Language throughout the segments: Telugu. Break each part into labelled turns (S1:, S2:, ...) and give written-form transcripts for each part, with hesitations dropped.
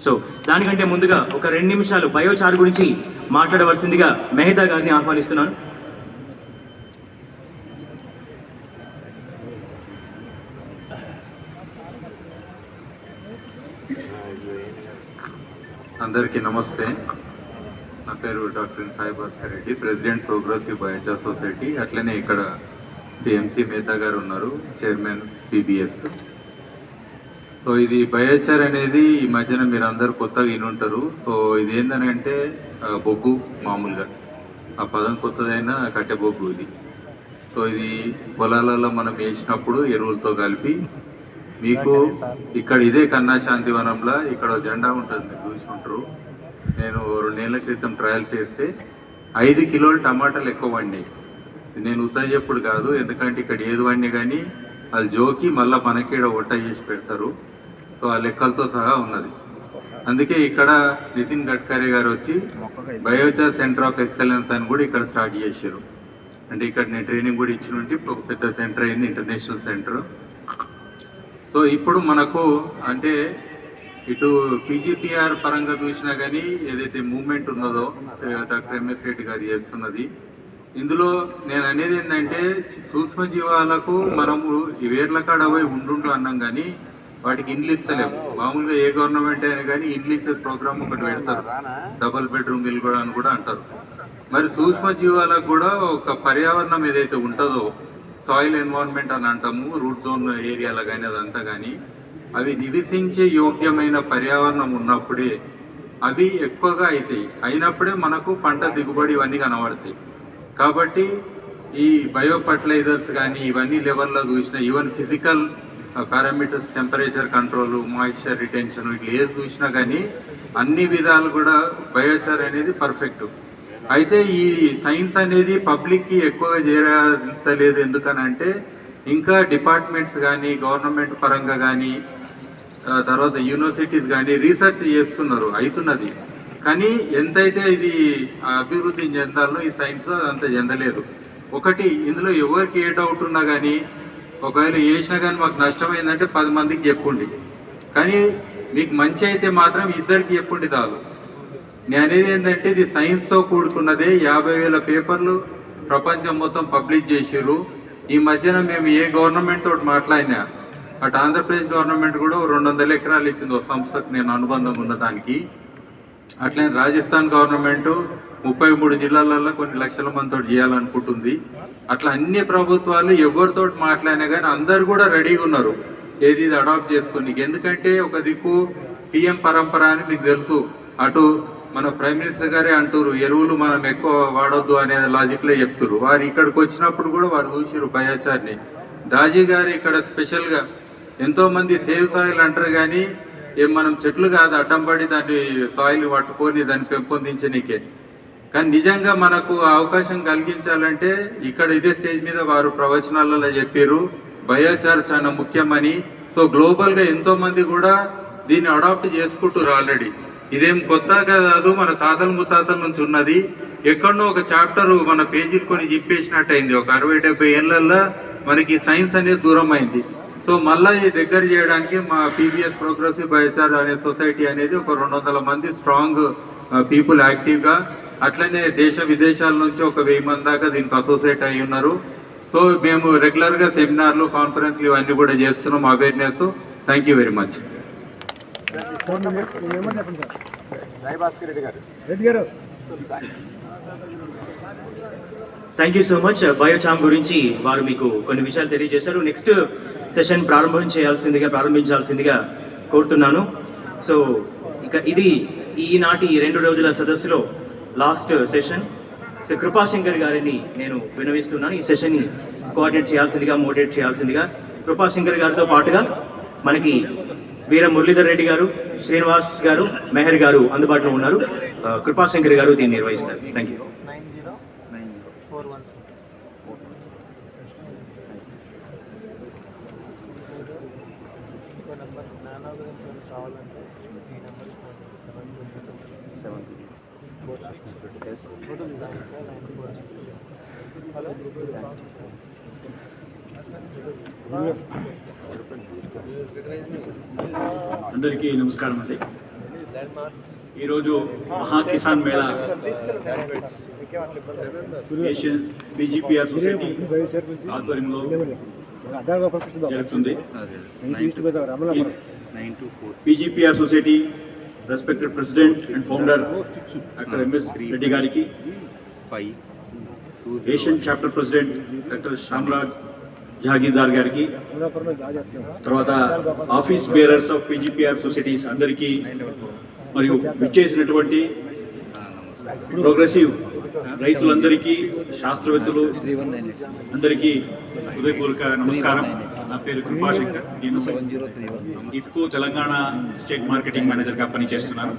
S1: సో దానికంటే ముందుగా ఒక 2 నిమిషాలు బయోచార్ గురించి మాట్లాడవలసిందిగా మెహతా గారిని ఆహ్వానిస్తున్నాను.
S2: అందరికీ నమస్తే. నా పేరు doctor Sai Bhaskar Reddy, president progressive biochar society. అట్లనే ఇక్కడ పిఎంసి మెహతా గారు ఉన్నారు, చైర్మన్ పీబీఎస్. సో ఇది బయోచార్ అనేది ఈ మధ్యన మీరు అందరు కొత్తగా వినుంటారు. సో ఇది ఏంటంటే బొగ్గు, మామూలుగా ఆ పదం కొత్తదైనా కట్టె బొగ్గు ఇది. సో ఇది పొలాలలో మనం వేసినప్పుడు ఎరువులతో కలిపి మీకు ఇక్కడ ఇదే కన్నా శాంతివనంలో ఇక్కడ జెండా ఉంటుంది, మీరు చూసి ఉంటారు. నేను 2 నెలల క్రితం ట్రయల్స్ చేస్తే 5 కిలోలు టమాటాలు ఎక్కువ వండినాయి. నేను ఉత్తరం చెప్పుడు కాదు, ఎందుకంటే ఇక్కడ ఏది వండి కానీ అది జోకి మళ్ళీ మనకి వంట చేసి పెడతారు. సో ఆ లెక్కలతో సహా ఉన్నది. అందుకే ఇక్కడ నితిన్ గడ్కరీ గారు వచ్చి బయోచార్ సెంటర్ ఆఫ్ ఎక్సలెన్స్ అని కూడా ఇక్కడ స్టార్ట్ చేశారు. అంటే ఇక్కడ నేను ట్రైనింగ్ కూడా ఇచ్చి నుండి ఇప్పుడు ఒక పెద్ద సెంటర్ అయింది, ఇంటర్నేషనల్ సెంటర్. సో ఇప్పుడు మనకు అంటే ఇటు పీజీపీఆర్ పరంగా చూసినా కానీ ఏదైతే మూవ్మెంట్ ఉన్నదో డాక్టర్ ఎంఎస్ రెడ్డి గారు చేస్తున్నది, ఇందులో నేను అనేది ఏంటంటే సూక్ష్మజీవాలకు మనము వేర్ల కాడ పోయి ఉండు అన్నాం కానీ వాటికి ఇండ్లు ఇస్తలేము. మామూలుగా ఏ గవర్నమెంట్ అయినా కానీ ఇండ్లు ఇచ్చే ప్రోగ్రామ్ ఒకటి పెడతారు, డబుల్ బెడ్రూమ్ ఇల్లు కూడా అని కూడా అంటారు. మరి సూక్ష్మజీవాలకు కూడా ఒక పర్యావరణం ఏదైతే ఉంటుందో, సాయిల్ ఎన్వైరన్మెంట్ అని అంటాము, రూట్ జోన్ ఏరియాలో కానీ అదంతా కానీ, అవి నివసించే యోగ్యమైన పర్యావరణం ఉన్నప్పుడే అవి ఎక్కువగా అవుతాయి. అయినప్పుడే మనకు పంట దిగుబడి ఇవన్నీ కనబడతాయి. కాబట్టి ఈ బయో ఫర్టిలైజర్స్ కానీ ఇవన్నీ లెవెల్లో చూసినా, even physical parameters, temperature control, moisture retention, ఇట్లా ఏది చూసినా కానీ అన్ని విధాలు కూడా బయోచార్ అనేది పర్ఫెక్ట్. అయితే ఈ సైన్స్ అనేది పబ్లిక్కి ఎక్కువగా చేరలేదు. ఎందుకనంటే ఇంకా డిపార్ట్మెంట్స్ కానీ గవర్నమెంట్ పరంగా కానీ తర్వాత యూనివర్సిటీస్ కానీ రీసెర్చ్ చేస్తున్నారు, అవుతున్నది. కానీ ఎంతైతే ఇది అభివృద్ధి చెందాలో ఈ సైన్స్ అంత చెందలేదు. ఒకటి, ఇందులో ఎవరికి ఏ డౌట్ ఉన్నా కానీ ఒకవేళ చేసినా కానీ మాకు నష్టమైందంటే 10 మందికి చెప్పుండి, కానీ మీకు మంచి అయితే మాత్రం 2కి చెప్పుండి చాలు. నేను అనేది ఏంటంటే ఇది సైన్స్తో కూడుకున్నదే. 50,000 పేపర్లు ప్రపంచం మొత్తం పబ్లిష్ చేసారు. ఈ మధ్యన మేము ఏ గవర్నమెంట్ తోటి మాట్లాడినా, అటు ఆంధ్రప్రదేశ్ గవర్నమెంట్ కూడా 200 ఎకరాలు ఇచ్చింది ఒక సంస్థకు, నేను అనుబంధం ఉన్న దానికి. అట్లనే రాజస్థాన్ గవర్నమెంట్ 33 జిల్లాలలో కొన్ని లక్షల మందితో చేయాలనుకుంటుంది. అట్లా అన్ని ప్రభుత్వాలు ఎవరితో మాట్లాడినా కానీ అందరు కూడా రెడీగా ఉన్నారు ఏది ఇది అడాప్ట్ చేసుకుని. ఎందుకంటే ఒక దిక్కు పిఎం పరంపర అని మీకు తెలుసు, అటు మన ప్రైమ్ మినిస్టర్ గారే అంటారు ఎరువులు మనం ఎక్కువ వాడొద్దు అనే లాజిక్లో చెప్తారు. వారు ఇక్కడికి వచ్చినప్పుడు కూడా వారు చూసారు బయోచార్ని. దాజీ గారు ఇక్కడ స్పెషల్గా ఎంతో మంది సేవ్ సాయిల్ అంటారు, కానీ ఏం మనం చెట్లు కాదు అడ్డం పడి దాన్ని సాయిల్ పట్టుకొని దాన్ని పెంపొందించనీకే. కానీ నిజంగా మనకు అవకాశం కలిగించాలంటే ఇక్కడ ఇదే స్టేజ్ మీద వారు ప్రవచనాలలో చెప్పారు బయోచార్ చాలా ముఖ్యమని. సో గ్లోబల్గా ఎంతో మంది కూడా దీన్ని అడాప్ట్ చేసుకుంటారు ఆల్రెడీ. ఇదేం కొత్త కాదు, మన తాతల ముత్తాతల నుంచి ఉన్నది. ఎక్కడో ఒక చాప్టర్ మన పేజీలు కొని చెప్పేసినట్టు అయింది. ఒక 60-70 ఏళ్లలో మనకి సైన్స్ అనేది దూరం అయింది. సో మళ్ళీ ఈ దగ్గర చేయడానికి మా పీబీఎస్ ప్రోగ్రెసివ్ బయోచార్ అనే సొసైటీ అనేది ఒక 200 మంది స్ట్రాంగ్ పీపుల్ యాక్టివ్గా, అట్లనే దేశ విదేశాల నుంచి ఒక 1000 మంది దాకా దీనికి అసోసియేట్ అయి ఉన్నారు. సో మేము రెగ్యులర్గా సెమినార్లు, కాన్ఫరెన్స్లు ఇవన్నీ కూడా చేస్తున్నాం, awareness. Thank you very much.
S1: Thank you so much. బయోచామ్ గురించి వారు మీకు కొన్ని విషయాలు తెలియజేశారు. నెక్స్ట్ సెషన్ ప్రారంభించాల్సిందిగా కోరుతున్నాను. సో ఇక ఇది ఈనాటి 2 రోజుల సదస్సులో లాస్ట్ సెషన్. సో కృపాశంకర్ గారిని నేను వినవిస్తున్నాను ఈ సెషన్ని కోఆర్డినేట్ చేయాల్సిందిగా, మోటివేట్ చేయాల్సిందిగా. కృపాశంకర్ గారితో పాటుగా మనకి వీర మురళీధర్ రెడ్డి గారు, శ్రీనివాస్ గారు, మెహర్ గారు అందుబాటులో ఉన్నారు. కృపాశంకర్ గారు దీన్ని నిర్వహిస్తారు. Thank you.
S3: అందరికీ నమస్కారం అండి. ఈరోజు Maha Kisan Mela Asian BGPR society ఆధ్వర్యంలో జరుగుతుంది. BGPR society respected president and founder doctor MS Reddy గారికి, Asian chapter president doctor Shyamaraj Jahagirdar గారికి, తర్వాత office bearers of PGPR societies అందరికీ, మరియు విచ్చేసినటువంటి ప్రోగ్రెసివ్ రైతులందరికీ, శాస్త్రవేత్తలు అందరికీ హృదయపూర్వక నమస్కారం. నా పేరు కృపాశంకర్. నేను ఇఫ్కో తెలంగాణ స్టేట్ మార్కెటింగ్ మేనేజర్గా పనిచేస్తున్నాను.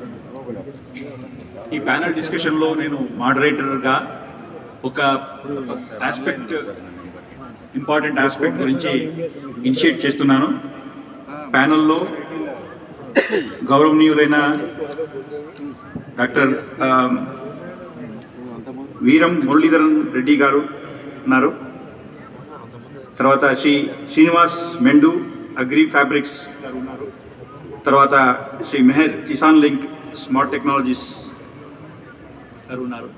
S3: ఈ ప్యానల్ డిస్కషన్లో నేను మోడరేటర్గా ఒక ఇంపార్టెంట్ ఆస్పెక్ట్ గురించి ఇనిషియేట్ చేస్తున్నాను. ప్యానల్లో గౌరవనీయులైన డాక్టర్ వీరం మురళీధరన్ రెడ్డి గారు ఉన్నారు. తర్వాత శ్రీనివాస్ మెండు అగ్రి ఫ్యాబ్రిక్స్ గారు ఉన్నారు. తర్వాత Shri Meher Kisan link smart technologies గారు ఉన్నారు.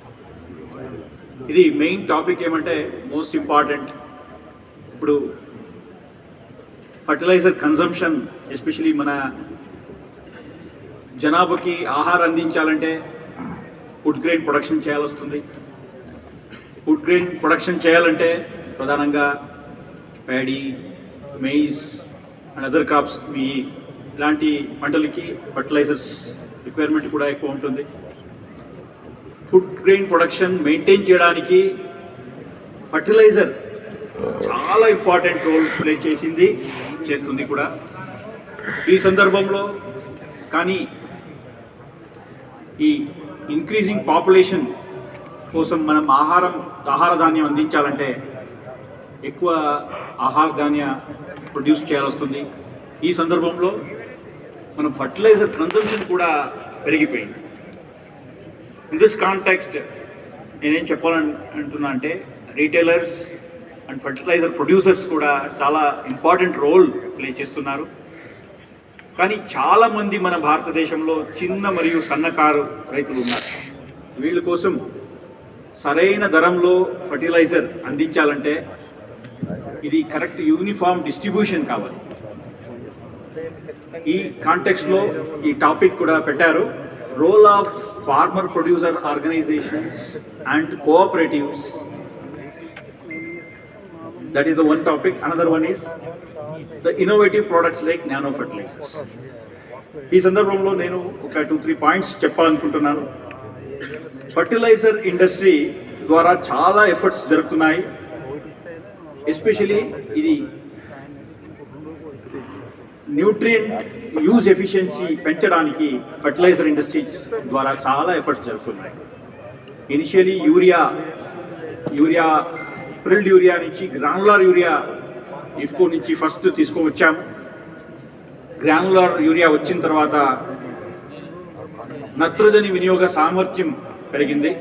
S3: ఇది మెయిన్ టాపిక్ ఏమంటే మోస్ట్ ఇంపార్టెంట్. ఇప్పుడు ఫర్టిలైజర్ కన్జంప్షన్, ఎస్పెషలీ మన జనాభాకి ఆహారం అందించాలంటే ఫుడ్ గ్రెయిన్ ప్రొడక్షన్ చేయాల్సి వస్తుంది. ఫుడ్ గ్రెయిన్ ప్రొడక్షన్ చేయాలంటే ప్రధానంగా paddy, maize and other crops, ఇలాంటి పంటలకి ఫర్టిలైజర్స్ రిక్వైర్మెంట్ కూడా ఎక్కువ ఉంటుంది. ఫుడ్ గ్రెయిన్ ప్రొడక్షన్ మెయింటైన్ చేయడానికి ఫర్టిలైజర్ చాలా ఇంపార్టెంట్ రోల్ ప్లే చేస్తుంది కూడా. ఈ సందర్భంలో కానీ ఈ ఇంక్రీజింగ్ పాపులేషన్ కోసం మనం ఆహార ధాన్యం అందించాలంటే ఎక్కువ ఆహార ధాన్య ప్రొడ్యూస్ చేయాల్సి వస్తుంది. ఈ సందర్భంలో మనం ఫర్టిలైజర్ కన్జంప్షన్ కూడా పెరిగిపోయింది. ఇన్ దిస్ కాంటెక్స్ట్ నేనేం చెప్పాలంటున్నా అంటే రీటైలర్స్ అండ్ ఫర్టిలైజర్ ప్రొడ్యూసర్స్ కూడా చాలా ఇంపార్టెంట్ రోల్ ప్లే చేస్తున్నారు. కానీ చాలామంది మన భారతదేశంలో చిన్న మరియు సన్నకారు రైతులు ఉన్నారు. వీళ్ళ కోసం సరైన ధరంలో ఫర్టిలైజర్ అందించాలంటే ఇది కరెక్ట్ యూనిఫామ్ డిస్ట్రిబ్యూషన్ కావాలి. ఈ కాంటెక్స్ట్లో ఈ టాపిక్ కూడా పెట్టారు. Role of farmer producer organisations and cooperatives. That is the one topic. Another one is the innovative products like nano fertilizers. ఈ సందర్భంలో నేను ఒక 2-3 పాయింట్స్ చెప్పాలనుకుంటున్నాను. ఫర్టిలైజర్ ఇండస్ట్రీ ద్వారా చాలా ఎఫర్ట్స్ జరుగుతున్నాయి. ఎస్పెషలీ ఇది న్యూట్రియంట్ యూజ్ ఎఫిషియన్సీ పెంచడానికి ఫర్టిలైజర్ ఇండస్ట్రీ ద్వారా చాలా ఎఫర్ట్స్ జరుగుతున్నాయి. ఇనిషియలీ యూరియా ప్రిల్డ్ యూరియా నుంచి గ్రానులార్ యూరియా ఇఫ్కో నుంచి ఫస్ట్ తీసుకొని వచ్చాము. గ్రానులార్ యూరియా వచ్చిన తర్వాత నత్రజని వినియోగ సామర్థ్యం పెరిగింది.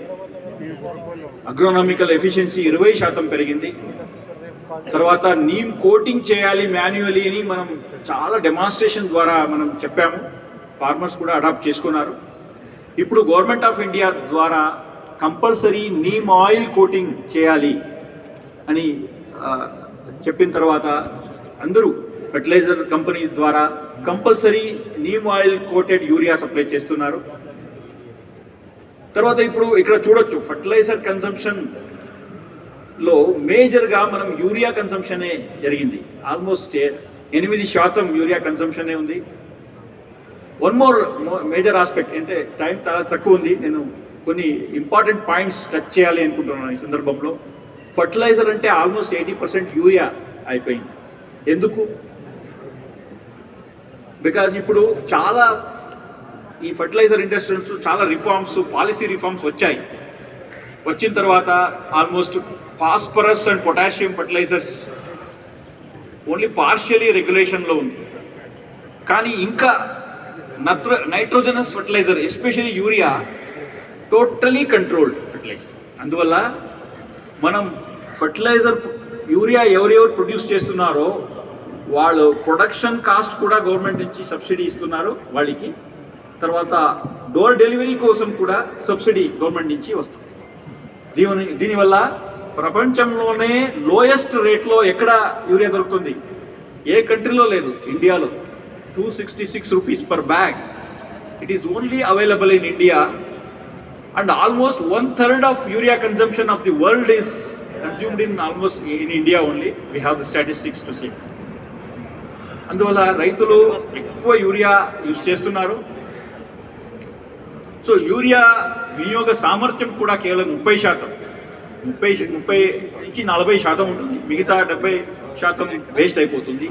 S3: అగ్రోనామికల్ ఎఫిషియన్సీ 20% పెరిగింది. తర్వాత నీమ్ కోటింగ్ చేయాలి మాన్యువలీ అని మనం చాలా డెమాన్స్ట్రేషన్ ద్వారా మనం చెప్పాము. ఫార్మర్స్ కూడా అడాప్ట్ చేసుకున్నారు. ఇప్పుడు గవర్నమెంట్ ఆఫ్ ఇండియా ద్వారా కంపల్సరీ నీమ్ ఆయిల్ కోటింగ్ చేయాలి అని చెప్పిన తర్వాత అందరూ ఫర్టిలైజర్ కంపెనీ ద్వారా compulsory neem oil coated urea supply చేస్తున్నారు. తర్వాత ఇప్పుడు ఇక్కడ చూడొచ్చు ఫర్టిలైజర్ కన్సంప్షన్లో మేజర్గా మనం యూరియా కన్సంప్షనే జరిగింది. ఆల్మోస్ట్ 8% యూరియా కన్సంప్షనే ఉంది. వన్ మోర్ మేజర్ ఆస్పెక్ట్ అంటే టైం చాలా తక్కువ ఉంది. నేను కొన్ని ఇంపార్టెంట్ పాయింట్స్ టచ్ చేయాలి అనుకుంటున్నాను ఈ సందర్భంలో. ఫర్టిలైజర్ అంటే ఆల్మోస్ట్ 80% యూరియా అయిపోయింది. ఎందుకు? బికాజ్ ఇప్పుడు చాలా ఈ ఫర్టిలైజర్ ఇండస్ట్రీస్ చాలా రిఫార్మ్స్, పాలసీ రిఫార్మ్స్ వచ్చాయి. వచ్చిన తర్వాత almost phosphorus and potassium fertilizers only partially రెగ్యులేషన్లో ఉంది. కానీ ఇంకా nitrogenous fertilizer especially urea totally controlled fertilizer. అందువల్ల మనం ఫర్టిలైజర్ యూరియా ఎవరెవరు ప్రొడ్యూస్ చేస్తున్నారో వాళ్ళు ప్రొడక్షన్ కాస్ట్ కూడా గవర్నమెంట్ నుంచి సబ్సిడీ ఇస్తున్నారు వాళ్ళకి. తర్వాత డోర్ డెలివరీ కోసం కూడా సబ్సిడీ గవర్నమెంట్ నుంచి వస్తుంది. దీనివల్ల ప్రపంచంలోనే లోయెస్ట్ రేట్లో ఎక్కడ యూరియా దొరుకుతుంది, ఏ కంట్రీలో లేదు, ఇండియాలో 266 rupees per bag. It is only available in India, and almost 1/3 of urea consumption of the world is consumed in India only. We have the statistics to see. అందువల్ల రైతులు ఎక్కువ యూరియా యూజ్ చేస్తున్నారు. సో యూరియా వినియోగ సామర్థ్యం కూడా కేవలం 30% నుంచి 40% ఉంటుంది. మిగతా 70% వేస్ట్ అయిపోతుంది,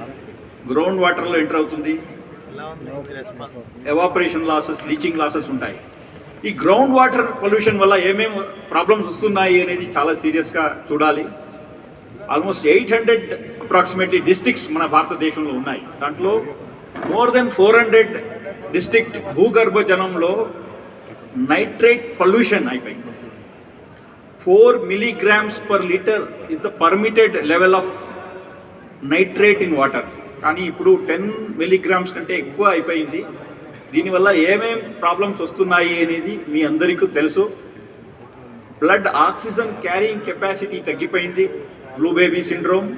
S3: గ్రౌండ్ వాటర్లో ఎంటర్ అవుతుంది. ఎవాపరేషన్ లాసెస్, లీచింగ్ లాసెస్ ఉంటాయి. ఈ గ్రౌండ్ వాటర్ పొల్యూషన్ వల్ల ఏమేమి ప్రాబ్లమ్స్ వస్తున్నాయి అనేది చాలా సీరియస్గా చూడాలి. ఆల్మోస్ట్ 800 అప్రాక్సిమేట్లీ డిస్ట్రిక్ట్స్ మన భారతదేశంలో ఉన్నాయి. దాంట్లో మోర్ దెన్ 400 డిస్ట్రిక్ట్ భూగర్భ జలంలో నైట్రేట్ పొల్యూషన్ అయిపోయింది. 4 milligrams per liter is the permitted level of nitrate in water. కానీ ఇప్పుడు 10 milligrams కంటే ఎక్కువ అయిపోయింది. దీనివల్ల ఏమేం ప్రాబ్లమ్స్ వస్తున్నాయి అనేది మీ అందరికీ తెలుసు. బ్లడ్ ఆక్సిజన్ క్యారింగ్ కెపాసిటీ తగ్గిపోయింది, బ్లూ బేబీ సిండ్రోమ్,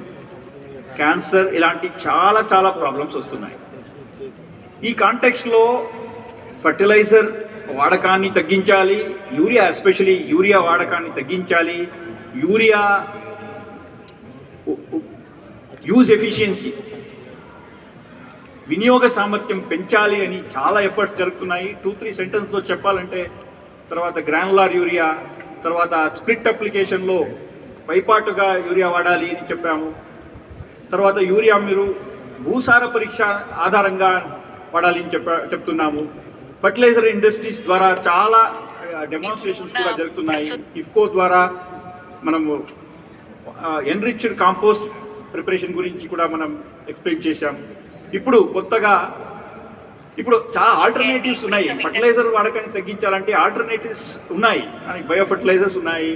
S3: క్యాన్సర్, ఇలాంటి చాలా చాలా ప్రాబ్లమ్స్ వస్తున్నాయి. ఈ కాంటెక్స్ట్లో ఫర్టిలైజర్ వాడకాన్ని తగ్గించాలి, యూరియా ఎస్పెషలీ యూరియా వాడకాన్ని తగ్గించాలి, యూరియా యూజ్ ఎఫిషియన్సీ, వినియోగ సామర్థ్యం పెంచాలి అని చాలా ఎఫర్ట్స్ జరుగుతున్నాయి. 2-3 సెంటెన్స్లో చెప్పాలంటే, తర్వాత గ్రానులార్ యూరియా, తర్వాత స్ప్లిట్ అప్లికేషన్లో పైపాటుగా యూరియా వాడాలి అని చెప్పాము. తర్వాత యూరియా మీరు భూసార పరీక్ష ఆధారంగా వాడాలి అని చెప్తున్నాము. ఫర్టిలైజర్ ఇండస్ట్రీస్ ద్వారా చాలా డెమాన్స్ట్రేషన్స్ కూడా జరుగుతున్నాయి. ఇఫ్కో ద్వారా మనము ఎన్రిచ్డ్ కాంపోస్ట్ ప్రిపరేషన్ గురించి కూడా మనం ఎక్స్ప్లెయిన్ చేశాం. ఇప్పుడు కొత్తగా చాలా ఆల్టర్నేటివ్స్ ఉన్నాయి. ఫర్టిలైజర్ వాడకాన్ని తగ్గించాలంటే ఆల్టర్నేటివ్స్ ఉన్నాయి. బయో ఫర్టిలైజర్స్ ఉన్నాయి,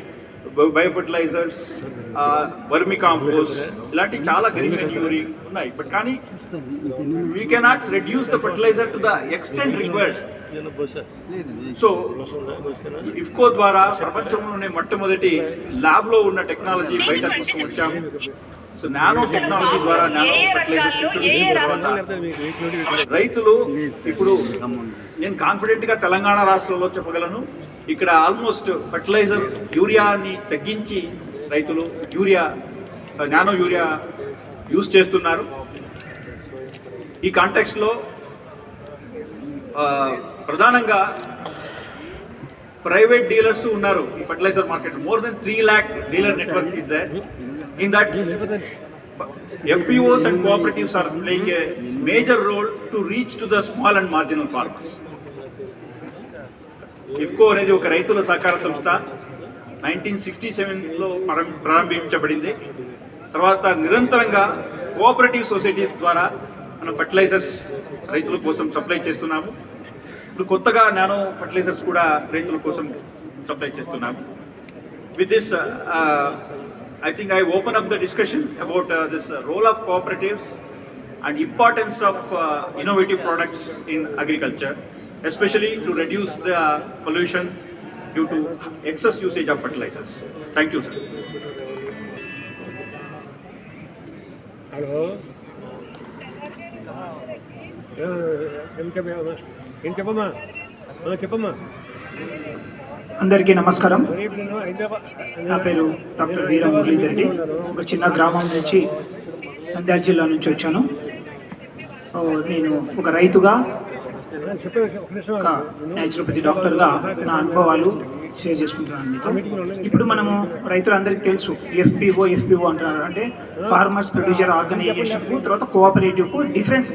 S3: బయోఫర్టిలైజర్స్, వర్మి కాంపోస్ట్, ఇలాంటి చాలా గ్రీన్ మెన్యూరింగ్ ఉన్నాయి. బట్ కానీ we cannot reduce the fertiliser to the extent required. So IFFCO ద్వారా ప్రపంచంలోనే మొట్టమొదటి ల్యాబ్లో ఉన్న టెక్నాలజీ బయట తీసుకుని వచ్చాము. సో నానో టెక్నాలజీ ద్వారా నానో ఫర్టిలైజర్స్ రైతులు ఇప్పుడు నేను కాన్ఫిడెంట్గా తెలంగాణ రాష్ట్రంలో చెప్పగలను, ఇక్కడ ఆల్మోస్ట్ ఫర్టిలైజర్ యూరియాని తగ్గించి రైతులు నానో యూరియా యూజ్ చేస్తున్నారు. ఈ కాంటెక్స్ట్లో ప్రధానంగా ప్రైవేట్ డీలర్స్ ఉన్నారు ఈ fertiliser market. More than 3 lakh dealer network is there. In that FPOs and cooperatives are playing a major role to reach to the small and marginal farmers. IFFCO అనేది ఒక రైతుల సహకార సంస్థ 1967లో ప్రారంభించబడింది. తర్వాత నిరంతరంగా కోఆపరేటివ్ సొసైటీస్ ద్వారా మనం ఫర్టిలైజర్స్ రైతుల కోసం సప్లై చేస్తున్నాము. ఇప్పుడు కొత్తగా నానో ఫర్టిలైజర్స్ కూడా రైతుల కోసం సప్లై చేస్తున్నాము. With this I think I open up the discussion about this role of cooperatives and importance of innovative products in agriculture, especially to reduce the pollution due to excess usage of fertilizers. Thank you, sir.
S4: Hello. చెప్పమ్మా.
S5: అందరికీ నమస్కారం. నా పేరు డాక్టర్ వీర మురళీధర్ రెడ్డి. ఒక చిన్న గ్రామం నుంచి నంద్యాల జిల్లా నుంచి వచ్చాను. నేను ఒక రైతుగా, ఒక న్యాచురోపతి డాక్టర్గా నా అనుభవాలు షేర్ చేసుకుంటున్నాను మీతో. ఇప్పుడు మనము రైతులందరికీ తెలుసు ఎఫ్పిఓ అంటున్నారు, అంటే ఫార్మర్స్ ప్రొడ్యూసర్ ఆర్గనైజేషన్కు తర్వాత కోఆపరేటివ్కు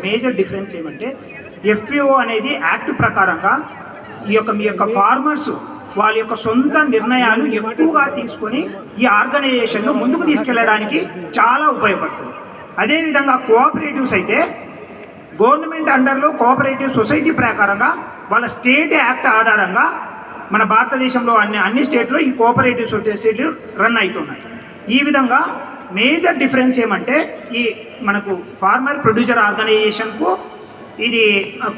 S5: మేజర్ డిఫరెన్స్ ఏమంటే, ఎఫ్పిఓ అనేది యాక్ట్ ప్రకారంగా మీ యొక్క ఫార్మర్స్ వాళ్ళ యొక్క సొంత నిర్ణయాలు ఎక్కువగా తీసుకొని ఈ ఆర్గనైజేషన్ను ముందుకు తీసుకెళ్ళడానికి చాలా ఉపయోగపడుతుంది. అదేవిధంగా కోఆపరేటివ్స్ అయితే గవర్నమెంట్ అండర్లో కోఆపరేటివ్ సొసైటీ ప్రకారంగా వాళ్ళ స్టేట్ యాక్ట్ ఆధారంగా మన భారతదేశంలో అన్ని స్టేట్లో ఈ కోఆపరేటివ్ సొసైటీలు రన్ అవుతున్నాయి. ఈ విధంగా మేజర్ డిఫరెన్స్ ఏమంటే, ఈ మనకు ఫార్మర్ ప్రొడ్యూసర్ ఆర్గనైజేషన్కు ఇది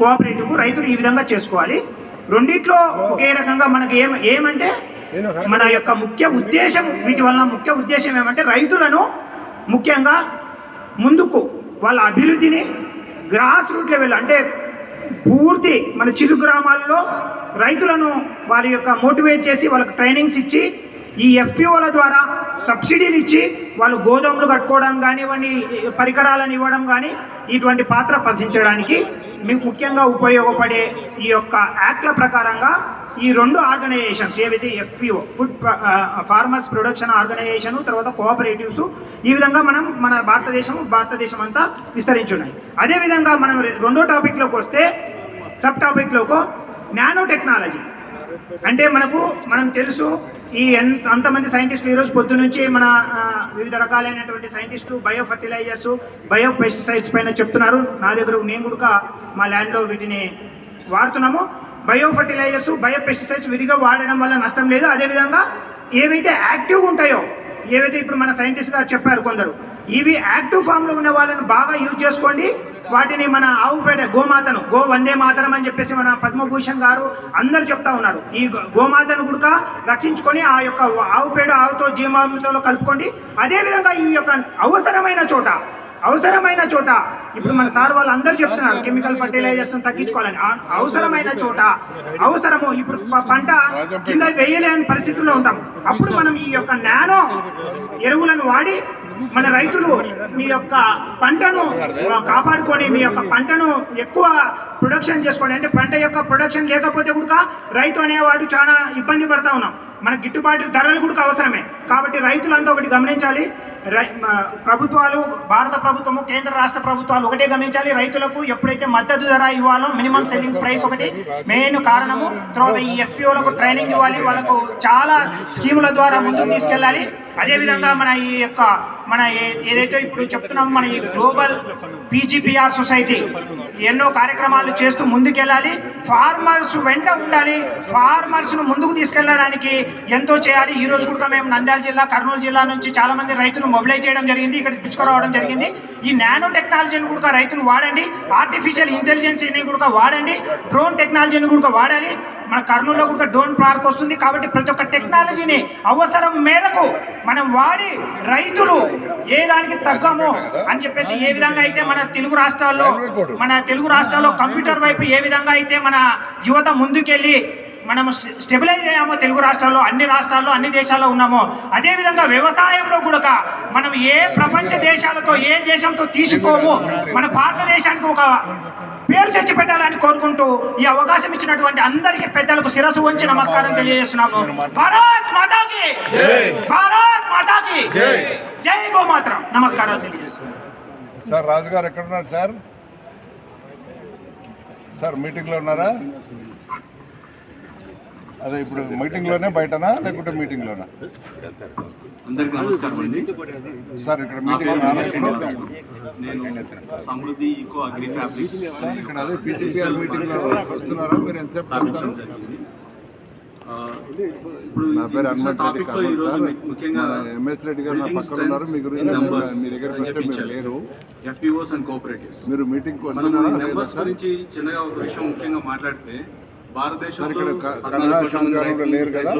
S5: కోఆపరేటివ్. రైతులు ఈ విధంగా చేసుకోవాలి. రెండిట్లో ఒకే రకంగా మనకి ఏమంటే మన యొక్క ముఖ్య ఉద్దేశం, వీటి వలన ముఖ్య ఉద్దేశం ఏమంటే రైతులను ముఖ్యంగా ముందుకు వాళ్ళ అభివృద్ధిని గ్రాస్ రూట్ లెవెల్ అంటే పూర్తి మన చిరు గ్రామాల్లో రైతులను వారి యొక్క మోటివేట్ చేసి వాళ్ళకి ట్రైనింగ్స్ ఇచ్చి ఈ ఎఫ్పిఓల ద్వారా సబ్సిడీలు ఇచ్చి వాళ్ళు గోదాములు కట్టుకోవడం కానివ్వండి, పరికరాలను ఇవ్వడం కానీ ఇటువంటి పాత్ర పోషించడానికి మీకు ముఖ్యంగా ఉపయోగపడే ఈ యొక్క యాక్ట్ల ప్రకారంగా ఈ 2 ఆర్గనైజేషన్స్ ఏవైతే FPO food farmers production organisation, తర్వాత కోఆపరేటివ్స్, ఈ విధంగా మన భారతదేశం అంతా విస్తరించున్నాయి. అదేవిధంగా మనం రెండో టాపిక్లోకి వస్తే, సబ్ టాపిక్లోకి నానో టెక్నాలజీ అంటే మనం తెలుసు ఈ అంతమంది సైంటిస్టులు ఈరోజు పొద్దు నుంచి మన వివిధ రకాలైనటువంటి సైంటిస్టులు బయో ఫర్టిలైజర్స్, బయో పెస్టిసైడ్స్ పైన చెప్తున్నారు. నా దగ్గర నేను కూడా మా ల్యాండ్లో వీటిని వాడుతున్నాము. బయో ఫర్టిలైజర్స్, బయో పెస్టిసైడ్స్ విడిగా వాడడం వల్ల నష్టం లేదు. అదేవిధంగా ఏవైతే యాక్టివ్గా ఉంటాయో, ఏవైతే ఇప్పుడు మన సైంటిస్ట్ గారు చెప్పారు కొందరు, ఇవి యాక్టివ్ ఫామ్లో ఉన్న వాళ్ళని బాగా యూజ్ చేసుకోండి. వాటిని మన ఆవు పేడ గోమాతను వందే మాతరం అని చెప్పేసి మన పద్మభూషణ్ గారు అందరు చెప్తా ఉన్నారు. ఈ గోమాతను కూడా రక్షించుకొని ఆ యొక్క ఆవు పేడ ఆవుతో జీవామృతంలో కలుపుకోండి. అదేవిధంగా ఈ యొక్క అవసరమైన చోట ఇప్పుడు మన సార్ వాళ్ళు అందరూ చెప్తున్నారు కెమికల్ ఫర్టిలైజర్స్ తగ్గించుకోవాలని. అవసరమైన చోట ఇప్పుడు పంట కింద వేయలేని పరిస్థితుల్లో ఉంటాం. అప్పుడు మనం ఈ యొక్క నానో ఎరువులను వాడి మన రైతులు మీ యొక్క పంటను కాపాడుకొని మీ యొక్క పంటను ఎక్కువ ప్రొడక్షన్ చేసుకోండి. అంటే పంట యొక్క ప్రొడక్షన్ లేకపోతే కూడా రైతు అనేవాడు చాలా ఇబ్బంది పడతా ఉన్నాం. మన గిట్టుబాటు ధరలు కూడా అవసరమే. కాబట్టి రైతులంతా ఒకటి గమనించాలి, ప్రభుత్వాలు, భారత ప్రభుత్వము, కేంద్ర రాష్ట్ర ప్రభుత్వాలు ఒకటే గమనించాలి. రైతులకు ఎప్పుడైతే మద్దతు ధర ఇవ్వాలో మినిమం సెల్లింగ్ ప్రైస్ ఒకటి మెయిన్ కారణము. తర్వాత ఈ ఎఫ్పిఓలకు ట్రైనింగ్ ఇవ్వాలి, వాళ్ళకు చాలా స్కీముల ద్వారా ముందుకు తీసుకెళ్ళాలి. అదేవిధంగా మన ఏదైతే ఇప్పుడు చెప్తున్నామో మన ఈ గ్లోబల్ పీజీపీఆర్ సొసైటీ ఎన్నో కార్యక్రమాలు చేస్తూ ముందుకెళ్ళాలి. ఫార్మర్స్ వెంట ఉండాలి. ఫార్మర్స్ను ముందుకు తీసుకెళ్ళడానికి ఎంతో చేయాలి. ఈ రోజు కూడా మేము నంద్యాల జిల్లా, కర్నూలు జిల్లా నుంచి చాలా మంది రైతులు మొబిలైజ్ చేయడం జరిగింది, ఇక్కడికి తీసుకురావడం జరిగింది. ఈ నానో టెక్నాలజీని కూడా రైతులు వాడండి, ఆర్టిఫిషియల్ ఇంటెలిజెన్సీని కూడా వాడండి, డ్రోన్ టెక్నాలజీని కూడా వాడాలి. మన కర్నూలులో కూడా డ్రోన్ పార్క్ వస్తుంది. కాబట్టి ప్రతి ఒక్క టెక్నాలజీని అవసరం మేరకు మనం వాడి రైతులు ఏ దానికి తగ్గమో అని చెప్పేసి ఏ విధంగా అయితే మన తెలుగు రాష్ట్రాల్లో కంప్యూటర్ వైపు ఏ విధంగా అయితే మన యువత ముందుకెళ్ళి మనము స్టెబిలైజ్ అయ్యామో, తెలుగు రాష్ట్రాల్లో అన్ని దేశాల్లో ఉన్నామో, అదేవిధంగా వ్యవసాయంలో కూడా మనం ఏ ప్రపంచ దేశాలతో ఏ దేశంతో తీసుకోము, మన భారతదేశానికి ఒక పేరు తెచ్చిపెట్టాలని కోరుకుంటూ ఈ అవకాశం ఇచ్చినటువంటి అందరికీ పెద్దలకు శిరస్సు వంచి నమస్కారం తెలియజేస్తున్నాము. భారత్ మాతాకి జై గోమాతరం. నమస్కారాలు తెలియజేస్తున్నాను.
S6: సార్ రాజుగారు ఎక్కడున్నారు సార్ మీటింగ్లో ఉన్నారా? అదే ఇప్పుడు మీటింగ్లోనే బయటనా లేకుంటే మీటింగ్లోనా?
S7: అందరికీ నమస్కారం అండి.
S6: సార్ ఇక్కడ మీటింగ్
S7: నేను సమృద్ధి ఈకో అగ్రి ఫ్యాబ్రిక్స్
S6: ఇక్కడ అదే పీటీపీఆర్ మీటింగ్లో వస్తున్నారా మీరు? ఎంత
S7: స్థాపించడం జరిగింది. ఇప్పుడు
S6: నా పేరు హనుమంత్ రెడ్డి
S7: టాపిక్ లో ఈరోజు ముఖ్యంగా
S6: ఎంఎస్ రెడ్డి గారు నా పక్కన ఉన్నారు. మీ గురించి మీ దగ్గరికి వస్తే మీరు లేరు.
S7: ఎఫ్పిఓస్ అండ్ కోఆపరేటివ్స్
S6: మీరు మీటింగ్
S7: నెంబర్స్ గురించి చిన్నగా ఒక విషయం ముఖ్యంగా మాట్లాడితే, భారతదేశంలో
S6: లేరు కదా,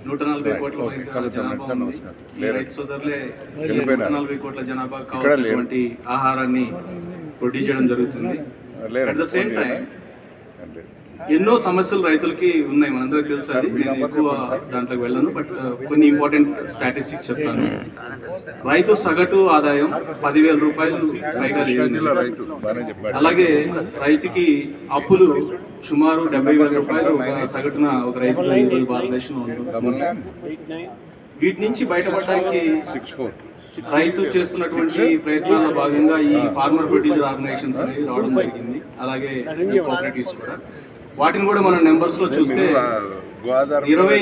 S7: 140 కోట్ల జనాభా ఉంది. ఈ రైతు సోదరులే 140 కోట్ల జనాభా కావాల్సినటువంటి ఆహారాన్ని ప్రొడ్యూస్ చేయడం జరుగుతుంది. అట్ ద సేమ్ టైం ఎన్నో సమస్యలు రైతులకి ఉన్నాయి, మనందరికీ తెలుసు. అది నేను ఎక్కువ దాంట్లోకి వెళ్ళను, బట్ కొన్ని ఇంపార్టెంట్ స్టాటిస్టిక్స్ చెప్తాను. రైతు సగటు ఆదాయం 10,000 రూపాయలు పైగా లేదు. అలాగే రైతుకి అప్పులు సుమారు 70,000 రూపాయలు సగటున ఒక రైతులు ఈరోజు భారతదేశంలో ఉంటుంది. వీటి నుంచి బయటపడడానికి రైతు చేస్తున్నటువంటి ప్రయత్నాల్లో భాగంగా ఈ ఫార్మర్ ప్రొడ్యూసర్ ఆర్గనైజేషన్స్ అనేవి రావడం జరిగింది. అలాగే కోఆపరేటివ్స్ కూడా. వాటిని కూడా మనం నెంబర్స్ లో చూస్తే 2020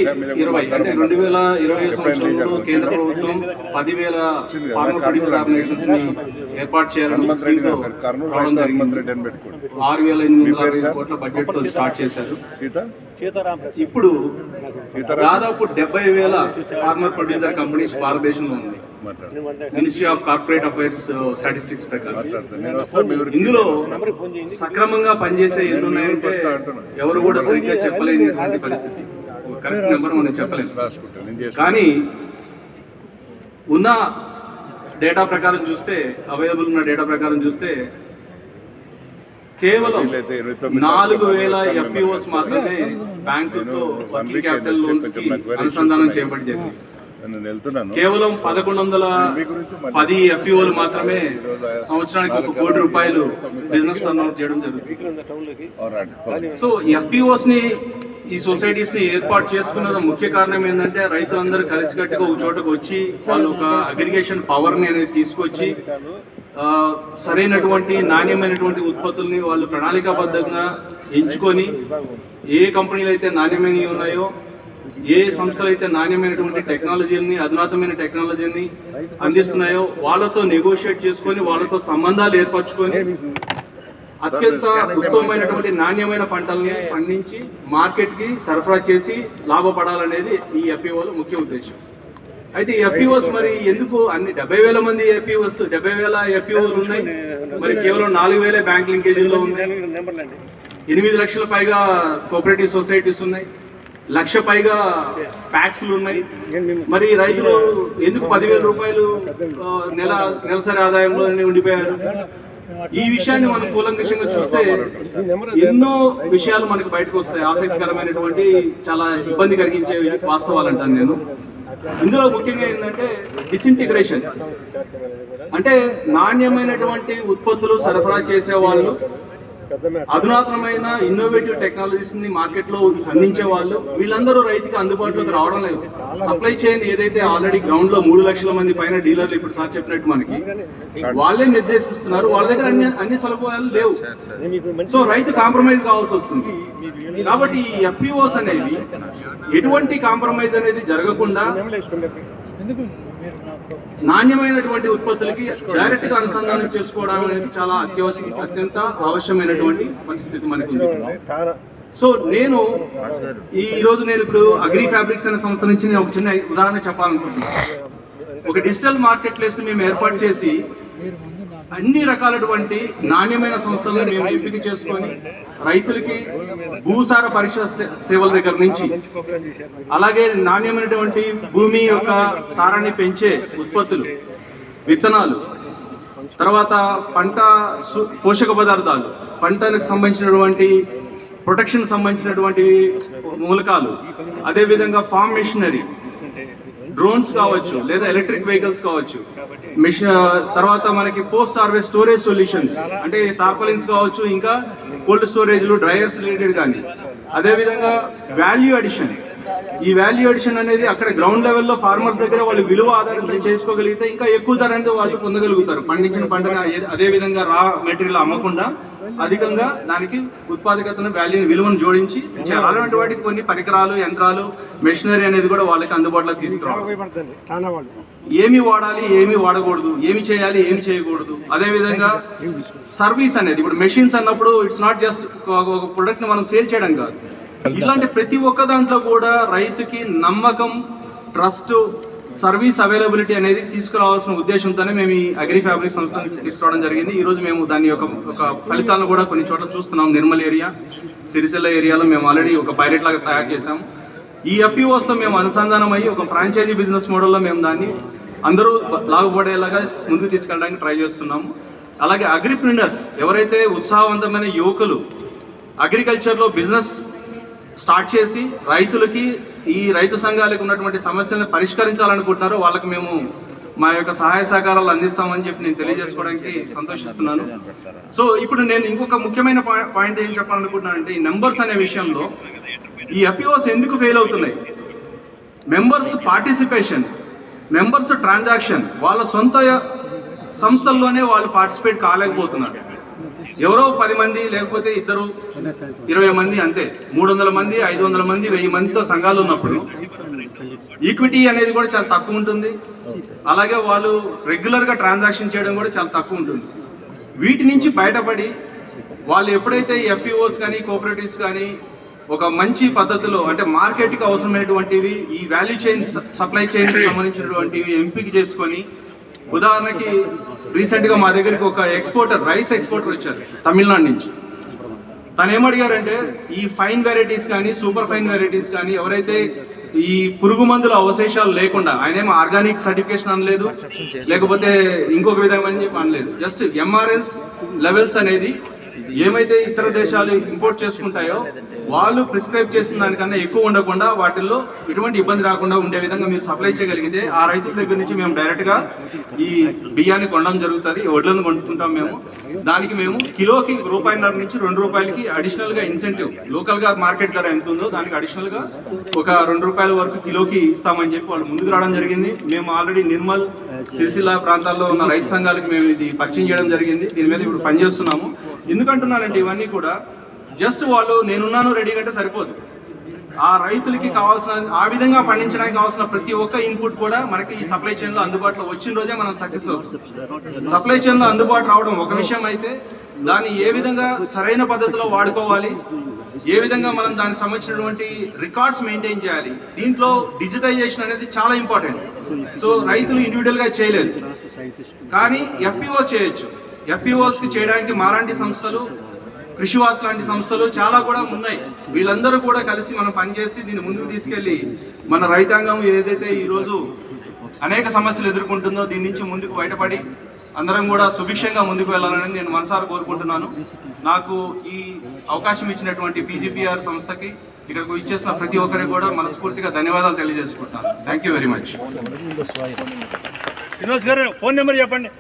S7: అంటే 2020 సంవత్సరంలో కేంద్ర ప్రభుత్వం 10,000 ఫార్మర్ ప్రొడ్యూసర్ ఆర్గనైజేషన్స్ ని ఏర్పాటు చేయాలని రావడం జరిగింది. 6,805 కోట్ల బడ్జెట్ తో స్టార్ట్ చేశారు. ఇప్పుడు దాదాపు 70,000 ఫార్మర్ ప్రొడ్యూసర్ కంపెనీస్ భారతదేశంలో ఉంది. Ministry of corporate affairs statistics ప్రకారం
S6: మాట్లాడతాను. నేను వస్తాను మీ ఊరికి.
S7: ఇందులో సక్రమంగా పనిచేసే ఎన్ని ఉన్నాయంటే ఎవరు కూడా సరిగ్గా చెప్పలేనిటువంటి పరిస్థితి. కరెక్ట్ నెంబర్ మనం చెప్పలేము.
S6: రాసుకుంటాను. నేను చేస్తాను.
S7: కానీ ఉన్న డేటా ప్రకారం చూస్తే, అవైలబుల్ ఉన్న డేటా ప్రకారం చూస్తే కేవలం 4,000 FPOs మాత్రమే బ్యాంకుతో వర్కింగ్ క్యాపిటల్ లోన్స్ కి అనుసంధానం చేయబడి జరిగింది.
S6: నేను వెళ్తున్నాను.
S7: కేవలం 1,110 FPOలు మాత్రమే సంవత్సరానికి ₹1 కోటి బిజినెస్ టర్న్ ఓవర్ చేయడం జరుగుతుంది. సో FPOs ని, ఈ సొసైటీస్ ని ఏర్పాటు చేసుకున్న ముఖ్య కారణం ఏంటంటే రైతులందరూ కలిసికట్టుగా ఒక చోటకు వచ్చి వాళ్ళు ఒక అగ్రిగేషన్ పవర్ ని అనేది తీసుకొచ్చి సరైనటువంటి నాణ్యమైనటువంటి ఉత్పత్తుల్ని వాళ్ళు ప్రణాళికాబద్ధంగా ఎంచుకొని ఏ కంపెనీలు అయితే నాణ్యమైనవి ఉన్నాయో, ఏ సంస్థలు అయితే నాణ్యమైనటువంటి టెక్నాలజీని, అధునాతమైన టెక్నాలజీని అందిస్తున్నాయో వాళ్ళతో నెగోషియేట్ చేసుకొని, వాళ్ళతో సంబంధాలు ఏర్పరచుకొని అత్యంత ఉత్తమమైనటువంటి నాణ్యమైన పంటల్ని పండించి మార్కెట్కి సరఫరా చేసి లాభపడాలనేది ఈ FPOల ముఖ్య ఉద్దేశం. అయితే ఈ FPOs మరి ఎందుకు అన్ని 70,000 మంది FPOs, 70,000 FPOలు ఉన్నాయి, మరి కేవలం 4,000 బ్యాంక్ లింకేజీల్లో ఉన్నాయి, 8 లక్షల పైగా కోఆపరేటివ్ సొసైటీస్ ఉన్నాయి, 1,00,000 పైగా ప్యాక్స్లు ఉన్నాయి. మరి రైతులు ఎందుకు ₹10,000 నెలసరి ఆదాయంలో ఉండిపోయారు? ఈ విషయాన్ని మనం కూలంకషంగా చూస్తే ఎన్నో విషయాలు మనకు బయటకు వస్తాయి. ఆసక్తికరమైనటువంటి, చాలా ఇబ్బంది కలిగించే వాస్తవాలు అంటాను నేను. ఇందులో ముఖ్యంగా ఏంటంటే డిసింటిగ్రేషన్, అంటే నాణ్యమైనటువంటి ఉత్పత్తులు సరఫరా చేసే వాళ్ళు, అధునాతనమైన ఇన్నోవేటివ్ టెక్నాలజీస్ ని మార్కెట్ లో అందించే వాళ్ళు, వీళ్ళందరూ రైతుకి అందుబాటులోకి రావడం లేదు. సప్లై చైన్ ఏదైతే ఆల్రెడీ గ్రౌండ్ లో 3 లక్షల మంది పైన డీలర్లు ఇప్పుడు సార్ చెప్పినట్టు మనకి వాళ్ళే నిర్దేశిస్తున్నారు. వాళ్ళ దగ్గర అన్ని సదుపాయాలు లేవు. సో రైతు కాంప్రమైజ్ కావాల్సి వస్తుంది. కాబట్టి ఈ FPOs అనేవి ఎటువంటి కాంప్రమైజ్ అనేది జరగకుండా నాణ్యమైనటువంటి ఉత్పత్తులకి డైరెక్ట్ గా అనుసంధానం చేసుకోవడం అనేది చాలా అత్యంత అవశ్యమైనటువంటి పరిస్థితి మనకు ఉంది. సో నేను ఈ రోజు ఇప్పుడు అగ్రి ఫ్యాబ్రిక్స్ అనే సంస్థ నుంచి నేను ఒక చిన్న ఉదాహరణ చెప్పాలనుకుంటున్నాను. ఒక డిజిటల్ మార్కెట్ ప్లేస్ ని మేము ఏర్పాటు చేసి అన్ని రకాలటువంటి నాణ్యమైన సంస్థలను మేము ఎంపిక చేసుకొని రైతులకి భూసార పరీక్ష సేవల దగ్గర నుంచి, అలాగే నాణ్యమైనటువంటి భూమి యొక్క సారాన్ని పెంచే ఉత్పత్తులు, విత్తనాలు, తర్వాత పంట పోషక పదార్థాలు, పంటలకు సంబంధించినటువంటి ప్రొటెక్షన్ సంబంధించినటువంటి మూలకాలు, అదేవిధంగా ఫార్మ్ మెషినరీ, డ్రోన్స్ కావచ్చు లేదా ఎలక్ట్రిక్ వెహికల్స్ కావచ్చు, తర్వాత మనకి పోస్ట్ హార్వెస్ట్ స్టోరేజ్ సొల్యూషన్స్ అంటే టార్పాలిన్స్ కావచ్చు, ఇంకా కోల్డ్ స్టోరేజ్లు, డ్రైయర్స్ రిలేటెడ్ కానీ, అదేవిధంగా వాల్యూ అడిషన్. ఈ వాల్యూ అడిషన్ అనేది అక్కడ గ్రౌండ్ లెవెల్లో ఫార్మర్స్ దగ్గర వాళ్ళు విలువ ఆధారంగా చేసుకోగలిగితే ఇంకా ఎక్కువ ధర అనేది వాళ్ళు పొందగలుగుతారు. పండించిన పంటను అదేవిధంగా రా మెటీరియల్ అమ్మకుండా అధికంగా దానికి ఉత్పాదకతను, వాల్యూని, విలువను జోడించి అలాంటి వాటికి కొన్ని పరికరాలు, యంత్రాలు, మెషినరీ అనేది కూడా వాళ్ళకి అందుబాటులోకి తీసుకురావాలి. ఏమి వాడాలి, ఏమి వాడకూడదు, ఏమి చేయాలి, ఏమి చేయకూడదు. అదేవిధంగా సర్వీస్ అనేది, ఇప్పుడు మెషిన్స్ అన్నప్పుడు ఇట్స్ నాట్ జస్ట్ ఒక ప్రొడక్ట్ ని మనం సేల్ చేయడం కాదు, ఇట్లాంటి ప్రతి ఒక్క దాంట్లో కూడా రైతుకి నమ్మకం, ట్రస్ట్, సర్వీస్ అవైలబిలిటీ అనేది తీసుకురావాల్సిన ఉద్దేశంతోనే మేము ఈ అగ్రి ఫ్యాబ్రిక్ సంస్థను తీసుకురావడం జరిగింది. ఈ రోజు మేము దాని యొక్క ఫలితాలను కూడా కొన్ని చోట్ల చూస్తున్నాం. నిర్మల్ ఏరియా, సిరిసిల్ల ఏరియాలో మేము ఆల్రెడీ ఒక పైలట్ లాగా తయారు చేసాం. ఈ FPOస్తో మేము అనుసంధానం అయ్యి ఒక ఫ్రాంచైజీ బిజినెస్ మోడల్లో మేము దాన్ని అందరూ లాగుపడేలాగా ముందుకు తీసుకెళ్ళడానికి ట్రై చేస్తున్నాము. అలాగే అగ్రిప్రెన్యూర్స్, ఎవరైతే ఉత్సాహవంతమైన యువకులు అగ్రికల్చర్లో బిజినెస్ స్టార్ట్ చేసి రైతులకి, ఈ రైతు సంఘాలకు ఉన్నటువంటి సమస్యలను పరిష్కరించాలనుకుంటున్నారో వాళ్ళకి మేము మా యొక్క సహాయ సహకారాలు అందిస్తామని చెప్పి నేను తెలియజేసుకోవడానికి సంతోషిస్తున్నాను. సో ఇప్పుడు నేను ఇంకొక ముఖ్యమైన పాయింట్ ఏం చెప్పాలనుకుంటున్నానంటే, ఈ నెంబర్స్ అనే విషయంలో ఈ FPOs ఎందుకు ఫెయిల్ అవుతున్నాయి? మెంబర్స్ పార్టిసిపేషన్, మెంబర్స్ ట్రాన్సాక్షన్, వాళ్ళ సొంత సంస్థల్లోనే వాళ్ళు పార్టిసిపేట్ కాలేకపోతున్నారు. ఎవరో 10 మంది, లేకపోతే 2, 20 మంది, అంతే. 300 మంది, 500 మంది, 1000 మందితో సంఘాలు ఉన్నప్పుడు ఈక్విటీ అనేది కూడా చాలా తక్కువ ఉంటుంది. అలాగే వాళ్ళు రెగ్యులర్గా ట్రాన్సాక్షన్ చేయడం కూడా చాలా తక్కువ ఉంటుంది. వీటి నుంచి బయటపడి వాళ్ళు ఎప్పుడైతే ఈ FPOs కానీ, కోఆపరేటివ్స్ కానీ ఒక మంచి పద్ధతిలో అంటే మార్కెట్కి అవసరమైనటువంటివి ఈ వాల్యూ చైన్ సప్లై చైన్కి సంబంధించినటువంటివి ఎంపిక చేసుకొని, ఉదాహరణకి రీసెంట్గా మా దగ్గరికి ఒక రైస్ ఎక్స్పోర్టర్ వచ్చారు తమిళనాడు నుంచి. తను ఏమడిగారంటే ఈ ఫైన్ వెరైటీస్ కానీ సూపర్ ఫైన్ వెరైటీస్ కానీ ఎవరైతే ఈ పురుగు మందుల అవశేషాలు లేకుండా, ఆయనేమో ఆర్గానిక్ సర్టిఫికేషన్ అనలేదు, లేకపోతే ఇంకొక విధంగా అని చెప్పి అనలేదు, జస్ట్ ఎంఆర్ఎల్స్ లెవెల్స్ అనేది ఏమైతే ఇతర దేశాలు ఇంపోర్ట్ చేసుకుంటాయో వాళ్ళు ప్రిస్క్రైబ్ చేసిన దానికన్నా ఎక్కువ ఉండకుండా వాటిల్లో ఎటువంటి ఇబ్బంది రాకుండా ఉండే విధంగా మీరు సప్లై చేయగలిగితే ఆ రైతుల దగ్గర నుంచి మేము డైరెక్ట్గా ఈ బియ్యాన్ని కొనడం జరుగుతుంది, వడ్లను కొనుక్కుంటాం మేము. దానికి మేము కిలోకి ₹1.5 నుంచి ₹2 అడిషనల్గా ఇన్సెంటివ్, లోకల్గా మార్కెట్ ధర ఎంత ఉందో దానికి అడిషనల్గా ఒక ₹2 వరకు కిలోకి ఇస్తామని చెప్పి వాళ్ళు ముందుకు రావడం జరిగింది. మేము ఆల్రెడీ నిర్మల్, సిరిసిల్ల ప్రాంతాల్లో ఉన్న రైతు సంఘాలకు మేము ఇది పరిచయం చేయడం జరిగింది. దీని మీద ఇప్పుడు పనిచేస్తున్నాము. ఎందుకంటున్నానంటే ఇవన్నీ కూడా జస్ట్ వాళ్ళు నేనున్నాను రెడీ అంటే సరిపోదు. ఆ రైతులకి కావాల్సిన ఆ విధంగా పండించడానికి కావాల్సిన ప్రతి ఒక్క ఇన్పుట్ కూడా మనకి ఈ సప్లై చైన్లో అందుబాటులో వచ్చిన రోజే మనం సక్సెస్ అవుతుంది. సప్లై చైన్లో అందుబాటు రావడం ఒక విషయం అయితే, దాన్ని ఏ విధంగా సరైన పద్ధతిలో వాడుకోవాలి, ఏ విధంగా మనం దానికి సంబంధించినటువంటి రికార్డ్స్ మెయింటైన్ చేయాలి, దీంట్లో డిజిటైజేషన్ అనేది చాలా ఇంపార్టెంట్. సో రైతులు ఇండివిజువల్గా చేయలేదు, కానీ ఎఫ్పిఓ చేయొచ్చు. ఎఫ్పిఓస్కి చేయడానికి మాలాంటి సంస్థలు, కృషివాస్ లాంటి సంస్థలు చాలా కూడా ఉన్నాయి. వీళ్ళందరూ కూడా కలిసి మనం పనిచేసి దీన్ని ముందుకు తీసుకెళ్ళి మన రైతాంగం ఏదైతే ఈరోజు అనేక సమస్యలు ఎదుర్కొంటుందో దీని నుంచి ముందుకు బయటపడి అందరం కూడా సుభిక్షంగా ముందుకు వెళ్ళాలని నేను మనసారా కోరుకుంటున్నాను. నాకు ఈ అవకాశం ఇచ్చినటువంటి పీజీపీఆర్ సంస్థకి, ఇక్కడికి ఇచ్చేసిన ప్రతి ఒక్కరికి కూడా మనస్ఫూర్తిగా ధన్యవాదాలు తెలియజేసుకుంటున్నాను. Thank you very much.
S4: Srinivas garu phone number చెప్పండి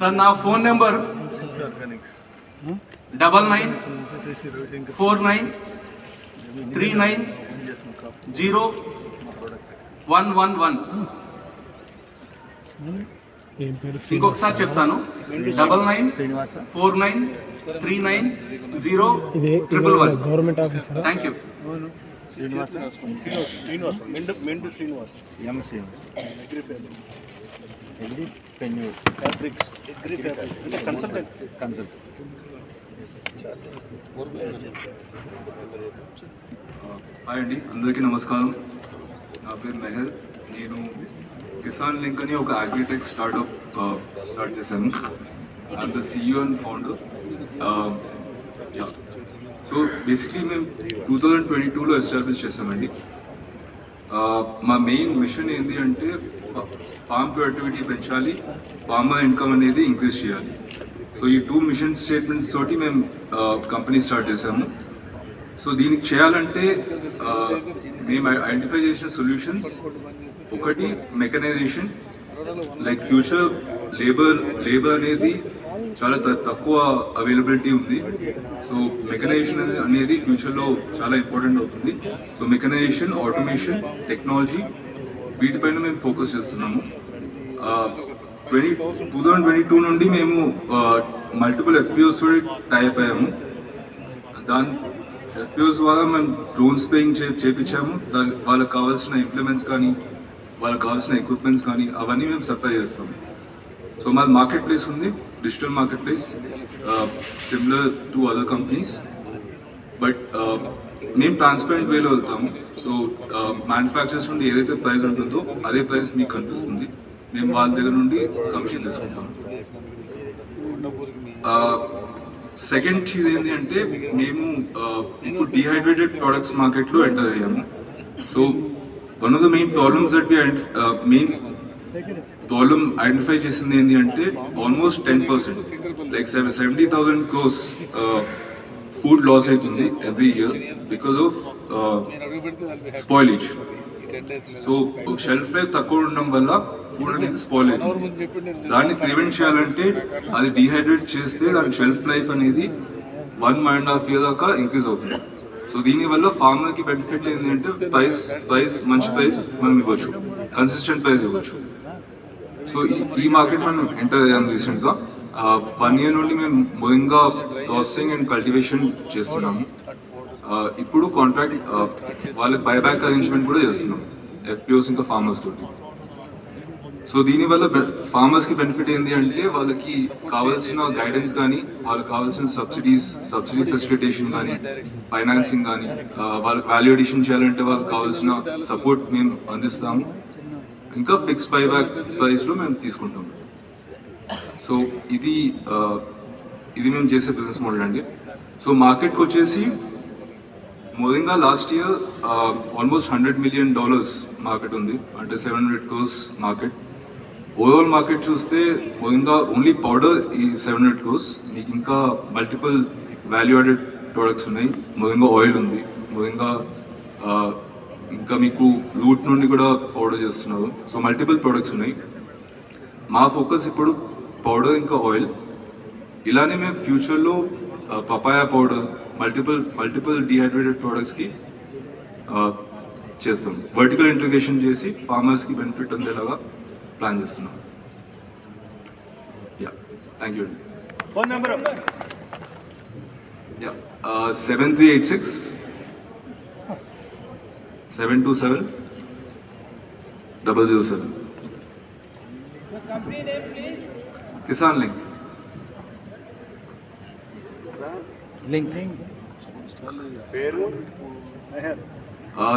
S7: సార్. నా ఫోన్ నెంబర్ 9949390111. ఇంకొకసారి చెప్తాను, 9949390111.
S4: Government office.
S7: Thank you.
S4: Srinivas Mendu Srinivas consultant.
S8: Hi అండి, అందరికీ నమస్కారం. నా పేరు మెహల్. నేను కిసాన్ లింక్ అని ఒక అగ్రిటెక్ స్టార్ట్ చేశాను. I'm the CEO and founder. So basically మేము 2022లో ఎస్టాబ్లిష్ చేసామండి. మా మెయిన్ మిషన్ ఏంటి అంటే ఫార్మ్ ప్రొడక్టివిటీ పెంచాలి, ఫార్మర్ ఇన్కమ్ అనేది ఇంక్రీజ్ చేయాలి. సో ఈ 2 మిషన్ స్టేట్మెంట్స్ తోటి మేము కంపెనీ స్టార్ట్ చేసాము. సో దీనికి చేయాలంటే మేము ఐడెంటిఫై చేసిన సొల్యూషన్స్, ఒకటి మెకనైజేషన్. లైక్ ఫ్యూచర్ లేబర్ అనేది చాలా తక్కువ అవైలబిలిటీ ఉంది. సో మెకనైజేషన్ అనేది ఫ్యూచర్లో చాలా ఇంపార్టెంట్ అవుతుంది. సో మెకనైజేషన్, ఆటోమేషన్, టెక్నాలజీ, వీటిపైన మేము ఫోకస్ చేస్తున్నాము. 2022 నుండి మేము మల్టిపుల్ FPOs తోటి టైప్ అయ్యాము. FPOs ద్వారా మేము డ్రోన్ స్ప్రేయింగ్ చేయించాము. వాళ్ళకి కావాల్సిన ఇంప్లిమెంట్స్ కానీ, వాళ్ళకి కావాల్సిన ఎక్విప్మెంట్స్ కానీ అవన్నీ మేము సప్లై చేస్తాము. సో మాది మార్కెట్ ప్లేస్ ఉంది, digital market place, similar to other companies. But మేము ట్రాన్స్పరెంట్ వేలో వెళ్తాము. సో మ్యానుఫ్యాక్చరర్స్ నుండి ఏదైతే ప్రైస్ ఉంటుందో అదే ప్రైస్ మీకు కనిపిస్తుంది. మేము వాళ్ళ దగ్గర నుండి కమిషన్ తీసుకుంటాము. సెకండ్ చీజ్ ఏంటి అంటే, మేము ఇప్పుడు డిహైడ్రేటెడ్ ప్రొడక్ట్స్ మార్కెట్లో ఎంటర్ అయ్యాము. So one of the main problems that problem identify చేసింది ఏంటి అంటే, almost 10%, like 70,000 crores food loss అవుతుంది every year because of spoilage. So shelf life తక్కువ ఉండడం వల్ల ఫుడ్ అనేది స్పాయిల్ అవుతుంది. దాన్ని ప్రివెంట్ చేయాలంటే అది డిహైడ్రేట్ చేస్తే దాని షెల్ఫ్ లైఫ్ అనేది 1.5 years దాకా ఇంక్రీజ్ అవుతుంది. సో దీనివల్ల ఫార్మర్కి బెనిఫిట్ ఏంటంటే ప్రైస్ మంచి ప్రైస్ మనం ఇవ్వచ్చు, కన్సిస్టెంట్ ప్రైస్ ఇవ్వచ్చు. సో ఈ మార్కెట్ మనం ఎంటర్ అయ్యాము రీసెంట్గా. 1 year నుండి మేము మొయింగా ప్రాసెసింగ్ అండ్ కల్టివేషన్ చేస్తున్నాము. ఇప్పుడు కాంట్రాక్ట్ వాళ్ళకి బైబ్యాక్ అరేంజ్మెంట్ కూడా చేస్తున్నాం FPOs ఇంకా ఫార్మర్స్ తోటి. సో దీనివల్ల ఫార్మర్స్కి బెనిఫిట్ ఏంటి అంటే వాళ్ళకి కావాల్సిన గైడెన్స్ కానీ వాళ్ళకి కావాల్సిన సబ్సిడీ ఫెసిలిటేషన్ కానీ ఫైనాన్సింగ్ కానీ వాళ్ళకి వాల్యూ అడిషన్ చేయాలంటే వాళ్ళకి కావాల్సిన సపోర్ట్ మేము అందిస్తాము. ఇంకా ఫిక్స్ బైబ్యాక్ ప్రైస్లో మేము తీసుకుంటాము. సో ఇది మేము చేసే బిజినెస్ మోడల్ అండి. సో మార్కెట్కి వచ్చేసి మొదటిగా last year almost $100 million market ఉంది, అంటే 700 crores మార్కెట్. ఓవరాల్ మార్కెట్ చూస్తే మొదటిగా ఓన్లీ పౌడర్ ఈ 700 crores, మీకు ఇంకా మల్టిపుల్ వాల్యూ యాడెడ్ ప్రోడక్ట్స్ ఉన్నాయి. మొదటిగా ఆయిల్ ఉంది, మొదటిగా ఇంకా మీకు రూట్ నుండి కూడా పౌడర్ చేస్తున్నారు. సో మల్టిపుల్ ప్రోడక్ట్స్ ఉన్నాయి. మా ఫోకస్ ఇప్పుడు పౌడర్ ఇంకా ఆయిల్. ఇలానే మేము ఫ్యూచర్లో పపాయా పౌడర్ మల్టిపుల్ డిహైడ్రేటెడ్ ప్రోడక్ట్స్కి చేస్తాం. వర్టికల్ ఇంటిగ్రేషన్ చేసి ఫార్మర్స్కి బెనిఫిట్ అందేలాగా ప్లాన్ చేస్తున్నాం. యా, థ్యాంక్ యూ అండి.
S4: Phone number
S8: yeah, 7386 727 007. Kisan link.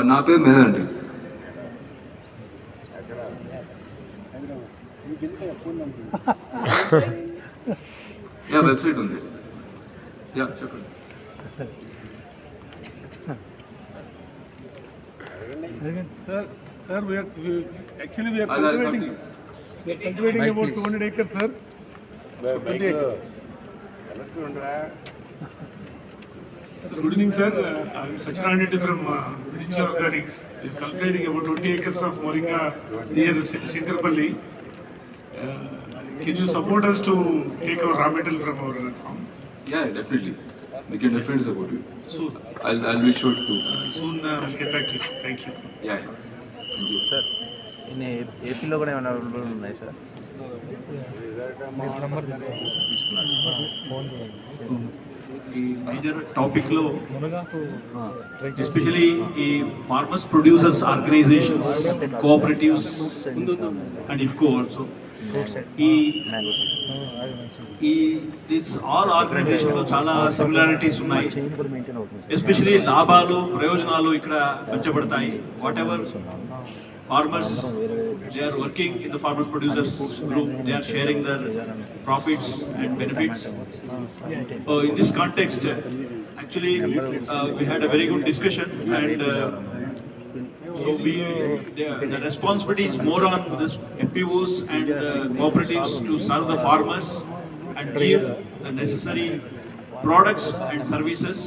S8: నా పేరు మెహర్ అండి. యా, వెబ్సైట్ ఉంది. యా, చెప్పండి.
S4: Sir, we are cultivating about 200 acres, sir.
S9: Good evening, sir. I'm Sachin Reddy from Rich Organics. We're cultivating about 20 acres of moringa near Sinkarpalli. Can you support us to take our raw material from our farm?
S8: Yeah, definitely. We can definitely support you.
S9: Soon.
S8: I'll make sure to.
S9: Soon we'll get back to you. Thank you.
S8: Yeah. Thank you.
S10: Sir ఇన్ని ఏపీలో కూడా ఏమైనా అవైలబుల్ ఉన్నాయి సార్?
S3: ఈ మేజర్ టాపిక్లో ఎస్పెషలీ ఈ farmers producers organisations, cooperatives and IFFCO also, ఈ దిస్ ఆల్ ఆర్గనైజేషన్లో చాలా సిమిలారిటీస్ ఉన్నాయి. ఎస్పెషలీ లాభాలు ప్రయోజనాలు ఇక్కడ పంచబడతాయి. Whatever farmers, they are working in the farmers producers group, they are sharing their profits and benefits. In this context, actually we had a very good discussion, and so the responsibility is more on this FPOs and cooperatives to serve the farmers and give the necessary products and services.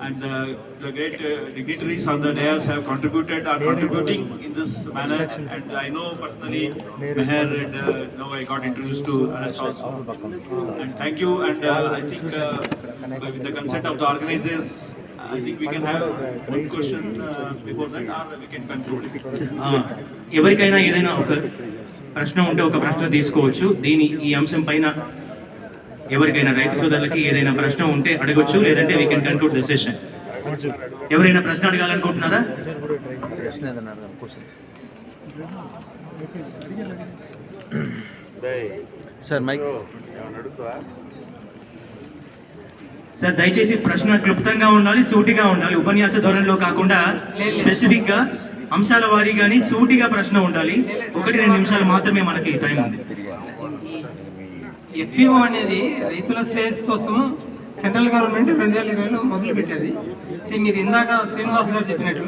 S3: And the great dignitaries on the dais have contributed, are contributing in this manner. And I know personally Meher, and now I got introduced to Anas also. And thank you. And I think with the consent of the organizers, I think we can have one question before that, or we can conclude it.
S1: ఎవరికైనా ఏదైనా ఒక ప్రశ్న ఉంటే ఒక ప్రశ్న తీసుకోవచ్చు. ఈ అంశం పైన ఎవరికైనా రైతు సోదరులకి ఏదైనా ప్రశ్న ఉంటే అడగొచ్చు, లేదంటే we can conclude the session. ఎవరైనా ప్రశ్న అడగాలనుకుంటున్నారా?
S10: Sir mic.
S1: సార్ దయచేసి ప్రశ్న క్లుప్తంగా ఉండాలి, సూటిగా ఉండాలి. ఉపన్యాస ధోరణిలో కాకుండా స్పెసిఫిక్ గా అంశాల వారీగాని సూటిగా ప్రశ్న ఉండాలి. 1-2 నిమిషాలు మాత్రమే మనకి టైం ఉంది.
S11: ఎఫ్పిఓ అనేది రైతుల శ్రేయస్సు కోసం సెంట్రల్ గవర్నమెంట్ 2020లో మొదలు పెట్టేది. అంటే మీరు ఇందాక శ్రీనివాస్ గారు చెప్పినట్టు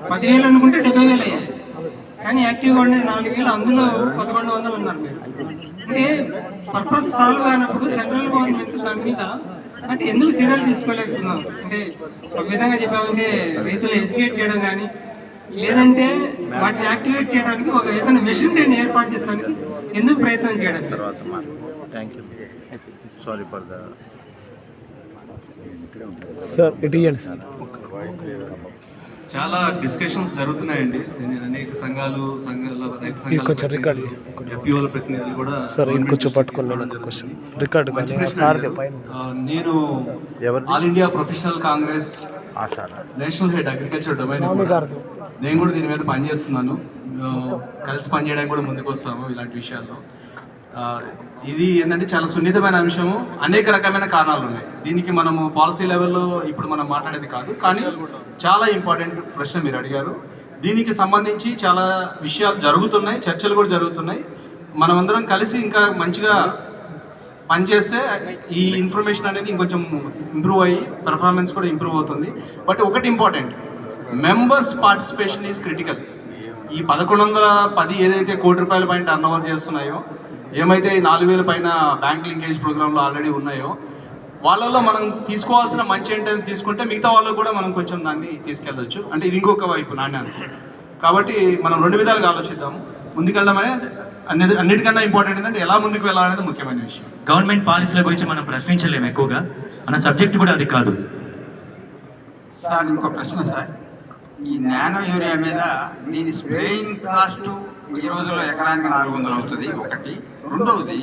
S11: 10,000 అనుకుంటే 70,000 అయ్యాయి, కానీ యాక్టివ్గా ఉండేది 4,000, అందులో 1,100 ఉన్నారు మీరు. అంటే పర్పస్ సాల్వ్ అయినప్పుడు సెంట్రల్ గవర్నమెంట్ దాని మీద అంటే ఎందుకు చర్యలు తీసుకోలేకపోతున్నాం? అంటే ఒక విధంగా చెప్పామంటే రైతులు ఎడ్యుకేట్ చేయడం కానీ, లేదంటే వాటిని యాక్టివేట్ చేయడానికి ఒక ఏదైనా మెషినరీని ఏర్పాటు చేస్తానికి ఎందుకు ప్రయత్నం చేయడం?
S10: Thank you. Sorry for the
S4: sir ఇటు ఇవ్వండి సార్.
S7: చాలా డిస్కషన్స్ జరుగుతున్నాయండి. అనేక సంఘాలు రైతు సంఘాల ఎఫ్పిఓల ప్రతినిధులు కూడా నేను all India professional Congress national head agriculture domain నేను కూడా దీని మీద పనిచేస్తున్నాను. కలిసి పనిచేయడానికి కూడా ముందుకు వస్తాము ఇలాంటి విషయాల్లో. ఇది ఏంటంటే చాలా సున్నితమైన అంశము, అనేక రకమైన కారణాలు ఉన్నాయి. దీనికి మనము పాలసీ లెవెల్లో ఇప్పుడు మనం మాట్లాడేది కాదు, కానీ చాలా ఇంపార్టెంట్ ప్రశ్న మీరు అడిగారు. దీనికి సంబంధించి చాలా విషయాలు జరుగుతున్నాయి, చర్చలు కూడా జరుగుతున్నాయి. మనమందరం కలిసి ఇంకా మంచిగా పనిచేస్తే ఈ ఇన్ఫర్మేషన్ అనేది ఇంకొంచెం ఇంప్రూవ్ అయ్యి పెర్ఫార్మెన్స్ కూడా ఇంప్రూవ్ అవుతుంది. బట్ ఒకటి important, members participation is critical. ఈ 1110 ఏదైతే ₹1 కోటి పైన టర్న్ ఓవర్ చేస్తున్నాయో, ఏమైతే 4,000 పైన బ్యాంక్ లింకేజ్ ప్రోగ్రాంలో ఆల్రెడీ ఉన్నాయో, వాళ్ళలో మనం తీసుకోవాల్సిన మంచి ఏంటని తీసుకుంటే మిగతా వాళ్ళకు కూడా మనం కొంచెం దాన్ని తీసుకెళ్ళచ్చు. అంటే ఇది ఇంకొక వైపు నాణ్యానికి. కాబట్టి మనం 2 విధాలుగా ఆలోచిద్దాము. ముందుకెళ్ళడం అనేది అన్నిటికన్నా ఇంపార్టెంట్ ఏంటంటే ఎలా ముందుకు వెళ్ళాలనేది ముఖ్యమైన విషయం.
S1: గవర్నమెంట్ పాలసీల గురించి మనం ప్రశ్నించలేము ఎక్కువగా, మన సబ్జెక్ట్ కూడా అది కాదు.
S12: సార్ ఇంకో ప్రశ్న సార్, ఈ నానో యూరియా మీద దీని స్ప్రేయింగ్ కాస్ట్ ఈ రోజుల్లో ఎకరానికి 400 అవుతుంది ఒకటి. రెండవది,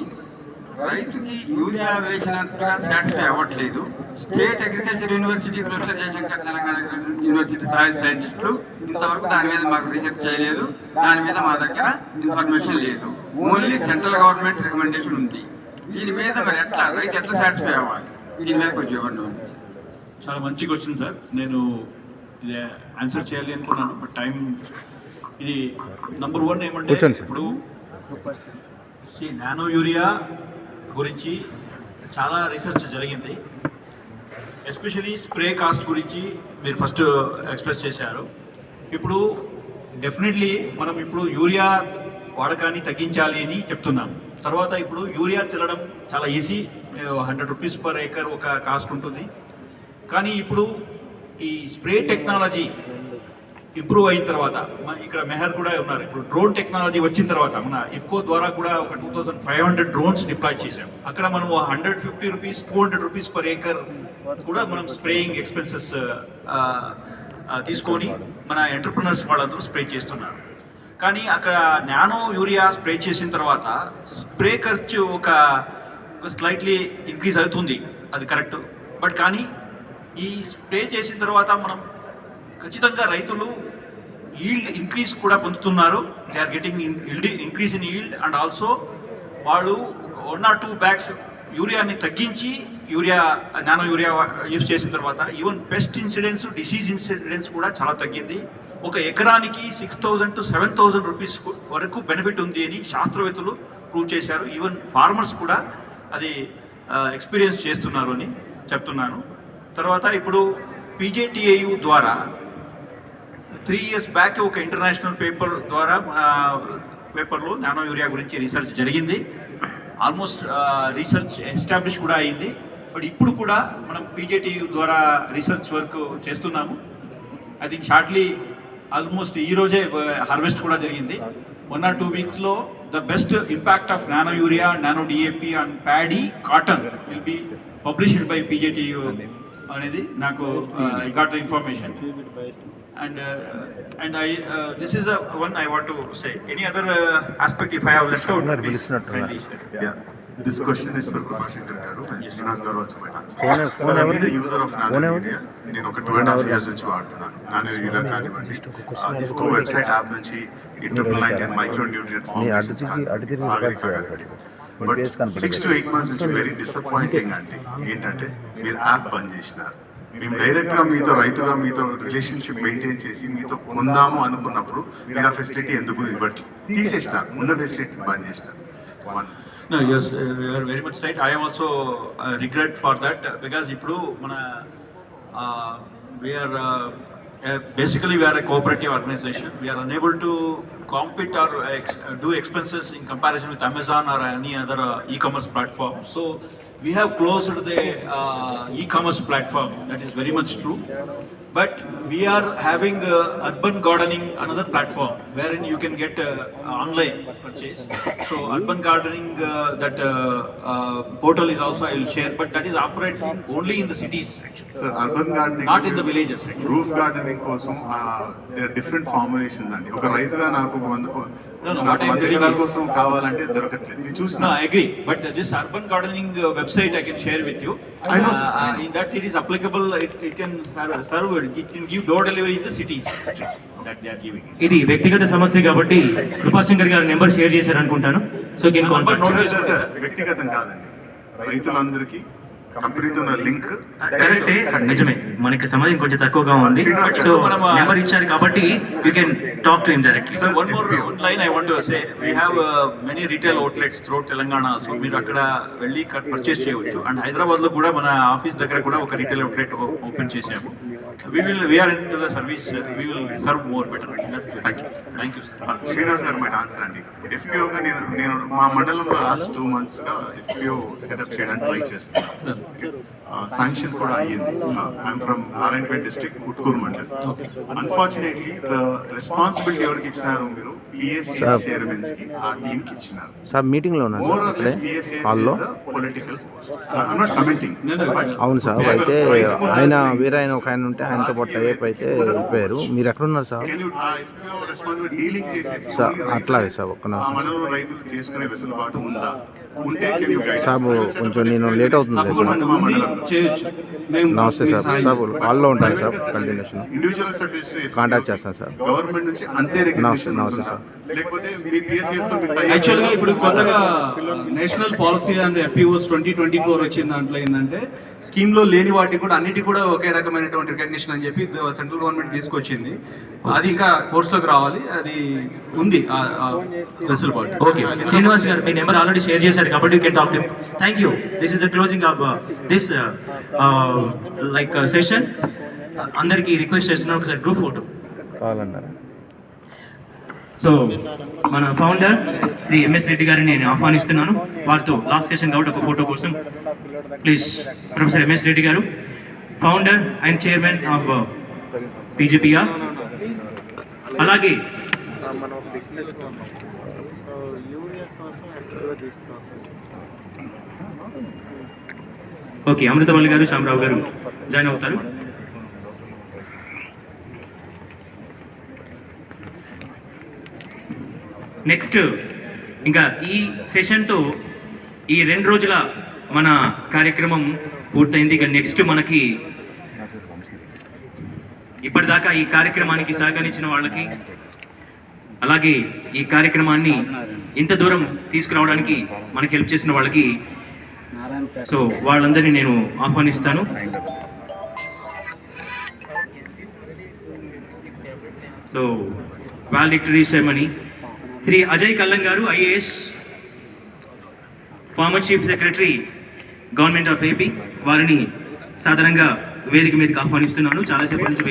S12: రైతుకి యూరియా వేసినట్టుగా సాటిస్ఫై అవ్వట్లేదు. State agriculture university professor Jayashankar Telangana university సైంటిస్టులు ఇంతవరకు దాని మీద మాకు రీసెర్చ్ చేయలేదు, దాని మీద మా దగ్గర ఇన్ఫర్మేషన్ లేదు. ఓన్లీ సెంట్రల్ గవర్నమెంట్ రికమెండేషన్ ఉంది. దీని మీద మరి ఎట్లా రైతు ఎట్లా సాటిస్ఫై అవ్వాలి? దీని మీద కొంచెం ఇవ్వండి.
S3: చాలా మంచి క్వశ్చన్ సార్. నేను ఇది ఆన్సర్ చేయాలి అనుకున్నాను, బట్ టైం ఇది నంబర్ 1 ఏమంటే ఇప్పుడు నానో యూరియా గురించి చాలా రీసెర్చ్ జరిగింది. ఎస్పెషలీ స్ప్రే కాస్ట్ గురించి మీరు ఫస్ట్ ఎక్స్ప్రెస్ చేశారు. ఇప్పుడు డెఫినెట్లీ మనం ఇప్పుడు యూరియా వాడకాన్ని తగ్గించాలి అని చెప్తున్నాం. తర్వాత ఇప్పుడు యూరియా చల్లడం చాలా ఈజీ, ₹100 పర్ ఏకర్ ఒక కాస్ట్ ఉంటుంది. కానీ ఇప్పుడు ఈ స్ప్రే టెక్నాలజీ ఇంప్రూవ్ అయిన తర్వాత, ఇక్కడ మెహర్ కూడా ఉన్నారు, ఇప్పుడు డ్రోన్ టెక్నాలజీ వచ్చిన తర్వాత మన ఇఫ్కో ద్వారా కూడా ఒక 2500 డ్రోన్స్ డిప్లాయ్ చేసాం. అక్కడ మనం ₹150, ₹200 పర్ ఏకర్ కూడా మనం స్ప్రేయింగ్ ఎక్స్పెన్సెస్ తీసుకొని మన ఎంటర్ప్రినర్స్ వాళ్ళందరూ స్ప్రే చేస్తున్నారు. కానీ అక్కడ నానో యూరియా స్ప్రే చేసిన తర్వాత స్ప్రే ఖర్చు ఒక స్లైట్లీ ఇంక్రీజ్ అవుతుంది, అది కరెక్ట్. బట్ కానీ ఈ స్ప్రే చేసిన తర్వాత మనం ఖచ్చితంగా రైతులు ఈల్డ్ ఇంక్రీజ్ కూడా పొందుతున్నారు. They are getting increase in yield, and also వాళ్ళు 1 or 2 బ్యాగ్స్ యూరియాని తగ్గించి నానో యూరియా యూజ్ చేసిన తర్వాత even pest incidents, disease incidents కూడా చాలా తగ్గింది. ఒక ఎకరానికి ₹6,000 to ₹7,000 వరకు బెనిఫిట్ ఉంది అని శాస్త్రవేత్తలు ప్రూవ్ చేశారు. ఈవెన్ ఫార్మర్స్ కూడా అది ఎక్స్పీరియన్స్ చేస్తున్నారు అని చెప్తున్నాను. తర్వాత ఇప్పుడు PJTAU ద్వారా 3 years బ్యాక్ ఒక ఇంటర్నేషనల్ పేపర్లో నానో యూరియా గురించి రీసెర్చ్ జరిగింది. ఆల్మోస్ట్ రీసెర్చ్ ఎస్టాబ్లిష్ కూడా అయింది. బట్ ఇప్పుడు కూడా మనం PJTAU ద్వారా రీసెర్చ్ వర్క్ చేస్తున్నాము. ఐ థింక్ షార్ట్లీ ఆల్మోస్ట్ ఈ రోజే హార్వెస్ట్ కూడా జరిగింది. 1 or 2 weeksలో the best impact of nano urea, nano DAP and paddy, cotton will be published by PJTAU అనేది నాకు I got the information. And this is the one I want to say. Any other aspect if I have left out?
S6: Yeah. This question is for Prabhashankar garu and Srinivas garu also might answer. So I am the user of nano area. నేను ఒక 2.5 years నుంచి వాడుతున్నాను నానో యూరియా కానివ్వండి, ఇఫ్కో వెబ్సైట్ యాప్ నుంచి ఈ 999 micro nutrient formation. But 6 to 8 months నుంచి వెరీ డిసప్పాయింటింగ్ అంటే ఏంటంటే మీరు యాప్ బంద్ చేసినారు. మేము డైరెక్ట్గా మీతో రైతుగా మీతో రిలేషన్షిప్ మెయింటైన్ చేసి మీతో కొందాము అనుకున్నప్పుడు మీరు ఆ ఫెసిలిటీ ఎందుకు ఇవ్వట్లేదు, తీసేసినారు, ఉన్న ఫెసిలిటీ బంద్ చేసినారు.
S3: No, yes, you are very much right. I am also regret for that because ఇప్పుడు మన we are basically we are a cooperative organization. We are unable to compete or do expenses in comparison with Amazon or any other e-commerce platform. So we have closed the e-commerce platform. That is very much true. But we are having Urban Gardening, another platform wherein you can get online purchase. So Urban Gardening, that portal is also I will share, but that is operating only in the cities actually.
S6: Sir, urban gardening,
S3: not in the villages actually.
S6: Roof gardening కోసం there are different formulations అండి. ఒక రైతుగా నాకు కోసం కావాలంటే దొరకట్లేదు.
S3: No, I agree. But this Urban Gardening website I can share with you.
S6: I know, sir.
S3: In that it is applicable, it can serve, it can give door delivery in the cities that they are giving.
S1: ఇది వ్యక్తిగత సమస్య కాబట్టి కృపాశంకర్ గారు నెంబర్ షేర్ చేశారు అనుకుంటాను. So can contact.
S3: note
S6: sir, sir, వ్యక్తిగతం కాదండి, రైతులందరికీ కంపెనీతో ఉన్న లింక్.
S1: కరెక్టే, నిజమే, మనకి సమయం కొంచెం తక్కువగా ఉంది. సో నెంబర్ ఇచ్చారు కాబట్టి you can talk to him directly.
S3: Sir, one line I want to say. We have many retail outlets throughout Telangana also. మీరు అక్కడ వెళ్ళి పర్చేస్ చేయవచ్చు. అండ్ హైదరాబాద్ లో కూడా మన ఆఫీస్ దగ్గర కూడా ఒక రీటైల్ అవుట్లెట్ ఓపెన్ చేసాము. We are into the service. We will serve more better. Thank you, sir.
S6: Srinivas గారు మైట్ ఆన్సర్ అండి. ఎఫ్పిఓగా నేను మా మండలంలో లాస్ట్ 2 months గా ఎఫ్పిఓ సెటప్ చేయడానికి ట్రై చేస్తున్నాను. శాంక్షన్ కూడా అయ్యింది. I'm from Narayanpet district, Utkoor mandal. Unfortunately the responsibility ఎవరికి ఇచ్చినారు, మీరు పిఎస్సి చైర్మన్స్ కి, ఆ టీమ్ కి ఇచ్చినారు.
S10: సార్ మీటింగ్లో
S6: More or less PSA
S10: హాల్లో
S6: is a political post. I'm not commenting. But
S10: అవును సార్. అయితే ఆయన వేరే ఆయన ఒక ఆయన ఉంటే ఆయనతో పాటు టైప్ అయితే వెళ్ళిపోయారు. మీరు ఎక్కడున్నారు sir?
S6: can you FPO responsibility dealing చేసేసి
S10: సార్
S6: only రైతులు,
S10: అట్లాగే సార్, ఒక్క
S6: ఆ
S10: నిమిషం
S6: మండలంలో రైతులు చేసుకునే వెసులుబాటు ఉందా? ఉంటే can you guide us?
S10: Sir కొంచెం నేను లేట్ అవుతుంది సార్.
S7: చేయొచ్చు.
S10: నమస్తే సార్. సార్ హాల్లో ఉంటాను sir, continuation
S6: individual service
S10: contact చేస్తాను సార్.
S6: గవర్నమెంట్ నుంచి అంతే రికగ్నిషన్
S10: నమస్తే
S6: ఉంటుందా?
S10: సార్.
S6: లేకపోతే మీ PSAs తో మీరు tie-up
S7: యాక్చువల్గా ఇప్పుడు కొత్తగా నేషనల్ పాలసీ అండ్ ఎఫ్పిఓస్ 2024 వచ్చిన దాంట్లో ఏంటంటే స్కీమ్ లో లేని వాటికి కూడా అన్నిటి కూడా ఒకే రకమైనటువంటి రికగ్నిషన్ అని చెప్పి సెంట్రల్ గవర్నమెంట్ తీసుకొచ్చింది. అది ఇంకా ఫోర్స్ లోకి రావాలి. అది ఉంది వెసులుబాటు.
S1: ఓకే, శ్రీనివాస్ గారు మీ నెంబర్ ఆల్రెడీ షేర్ చేశారు కాబట్టి you can talk to him. Thank you. This is the closing of this like session. అందరికీ రిక్వెస్ట్ చేస్తున్నాను ఒకసారి గ్రూప్ ఫోటో
S10: కావాలన్నారా?
S1: సో మన ఫౌండర్ శ్రీ ఎంఎస్ రెడ్డి గారిని నేను ఆహ్వానిస్తున్నాను. వారితో లాస్ట్ సెషన్ కాబట్టి ఒక ఫోటో కోసం ప్లీజ్. ప్రొఫెసర్ ఎంఎస్ రెడ్డి గారు, founder and chairman of PGPR. అలాగే ఓకే, అమృతవల్లి గారు, శ్యామరావు గారు జాయిన్ అవుతారు. నెక్స్ట్ ఇంకా ఈ సెషన్తో ఈ 2 రోజుల మన కార్యక్రమం పూర్తయింది. ఇక నెక్స్ట్ మనకి ఇప్పటిదాకా ఈ కార్యక్రమానికి సహకరించిన వాళ్ళకి, అలాగే ఈ కార్యక్రమాన్ని ఇంత దూరం తీసుకురావడానికి మనకి హెల్ప్ చేసిన వాళ్ళకి, సో వాళ్ళందరినీ నేను ఆహ్వానిస్తాను. సో వాల్డిక్టరీ సెరమనీ శ్రీ అజయ్ కల్లం గారు, IAS, former chief secretary, government of AP, వారిని సాధారణంగా వేదిక మీదకి ఆహ్వానిస్తున్నాను. చాలాసేపు నుంచి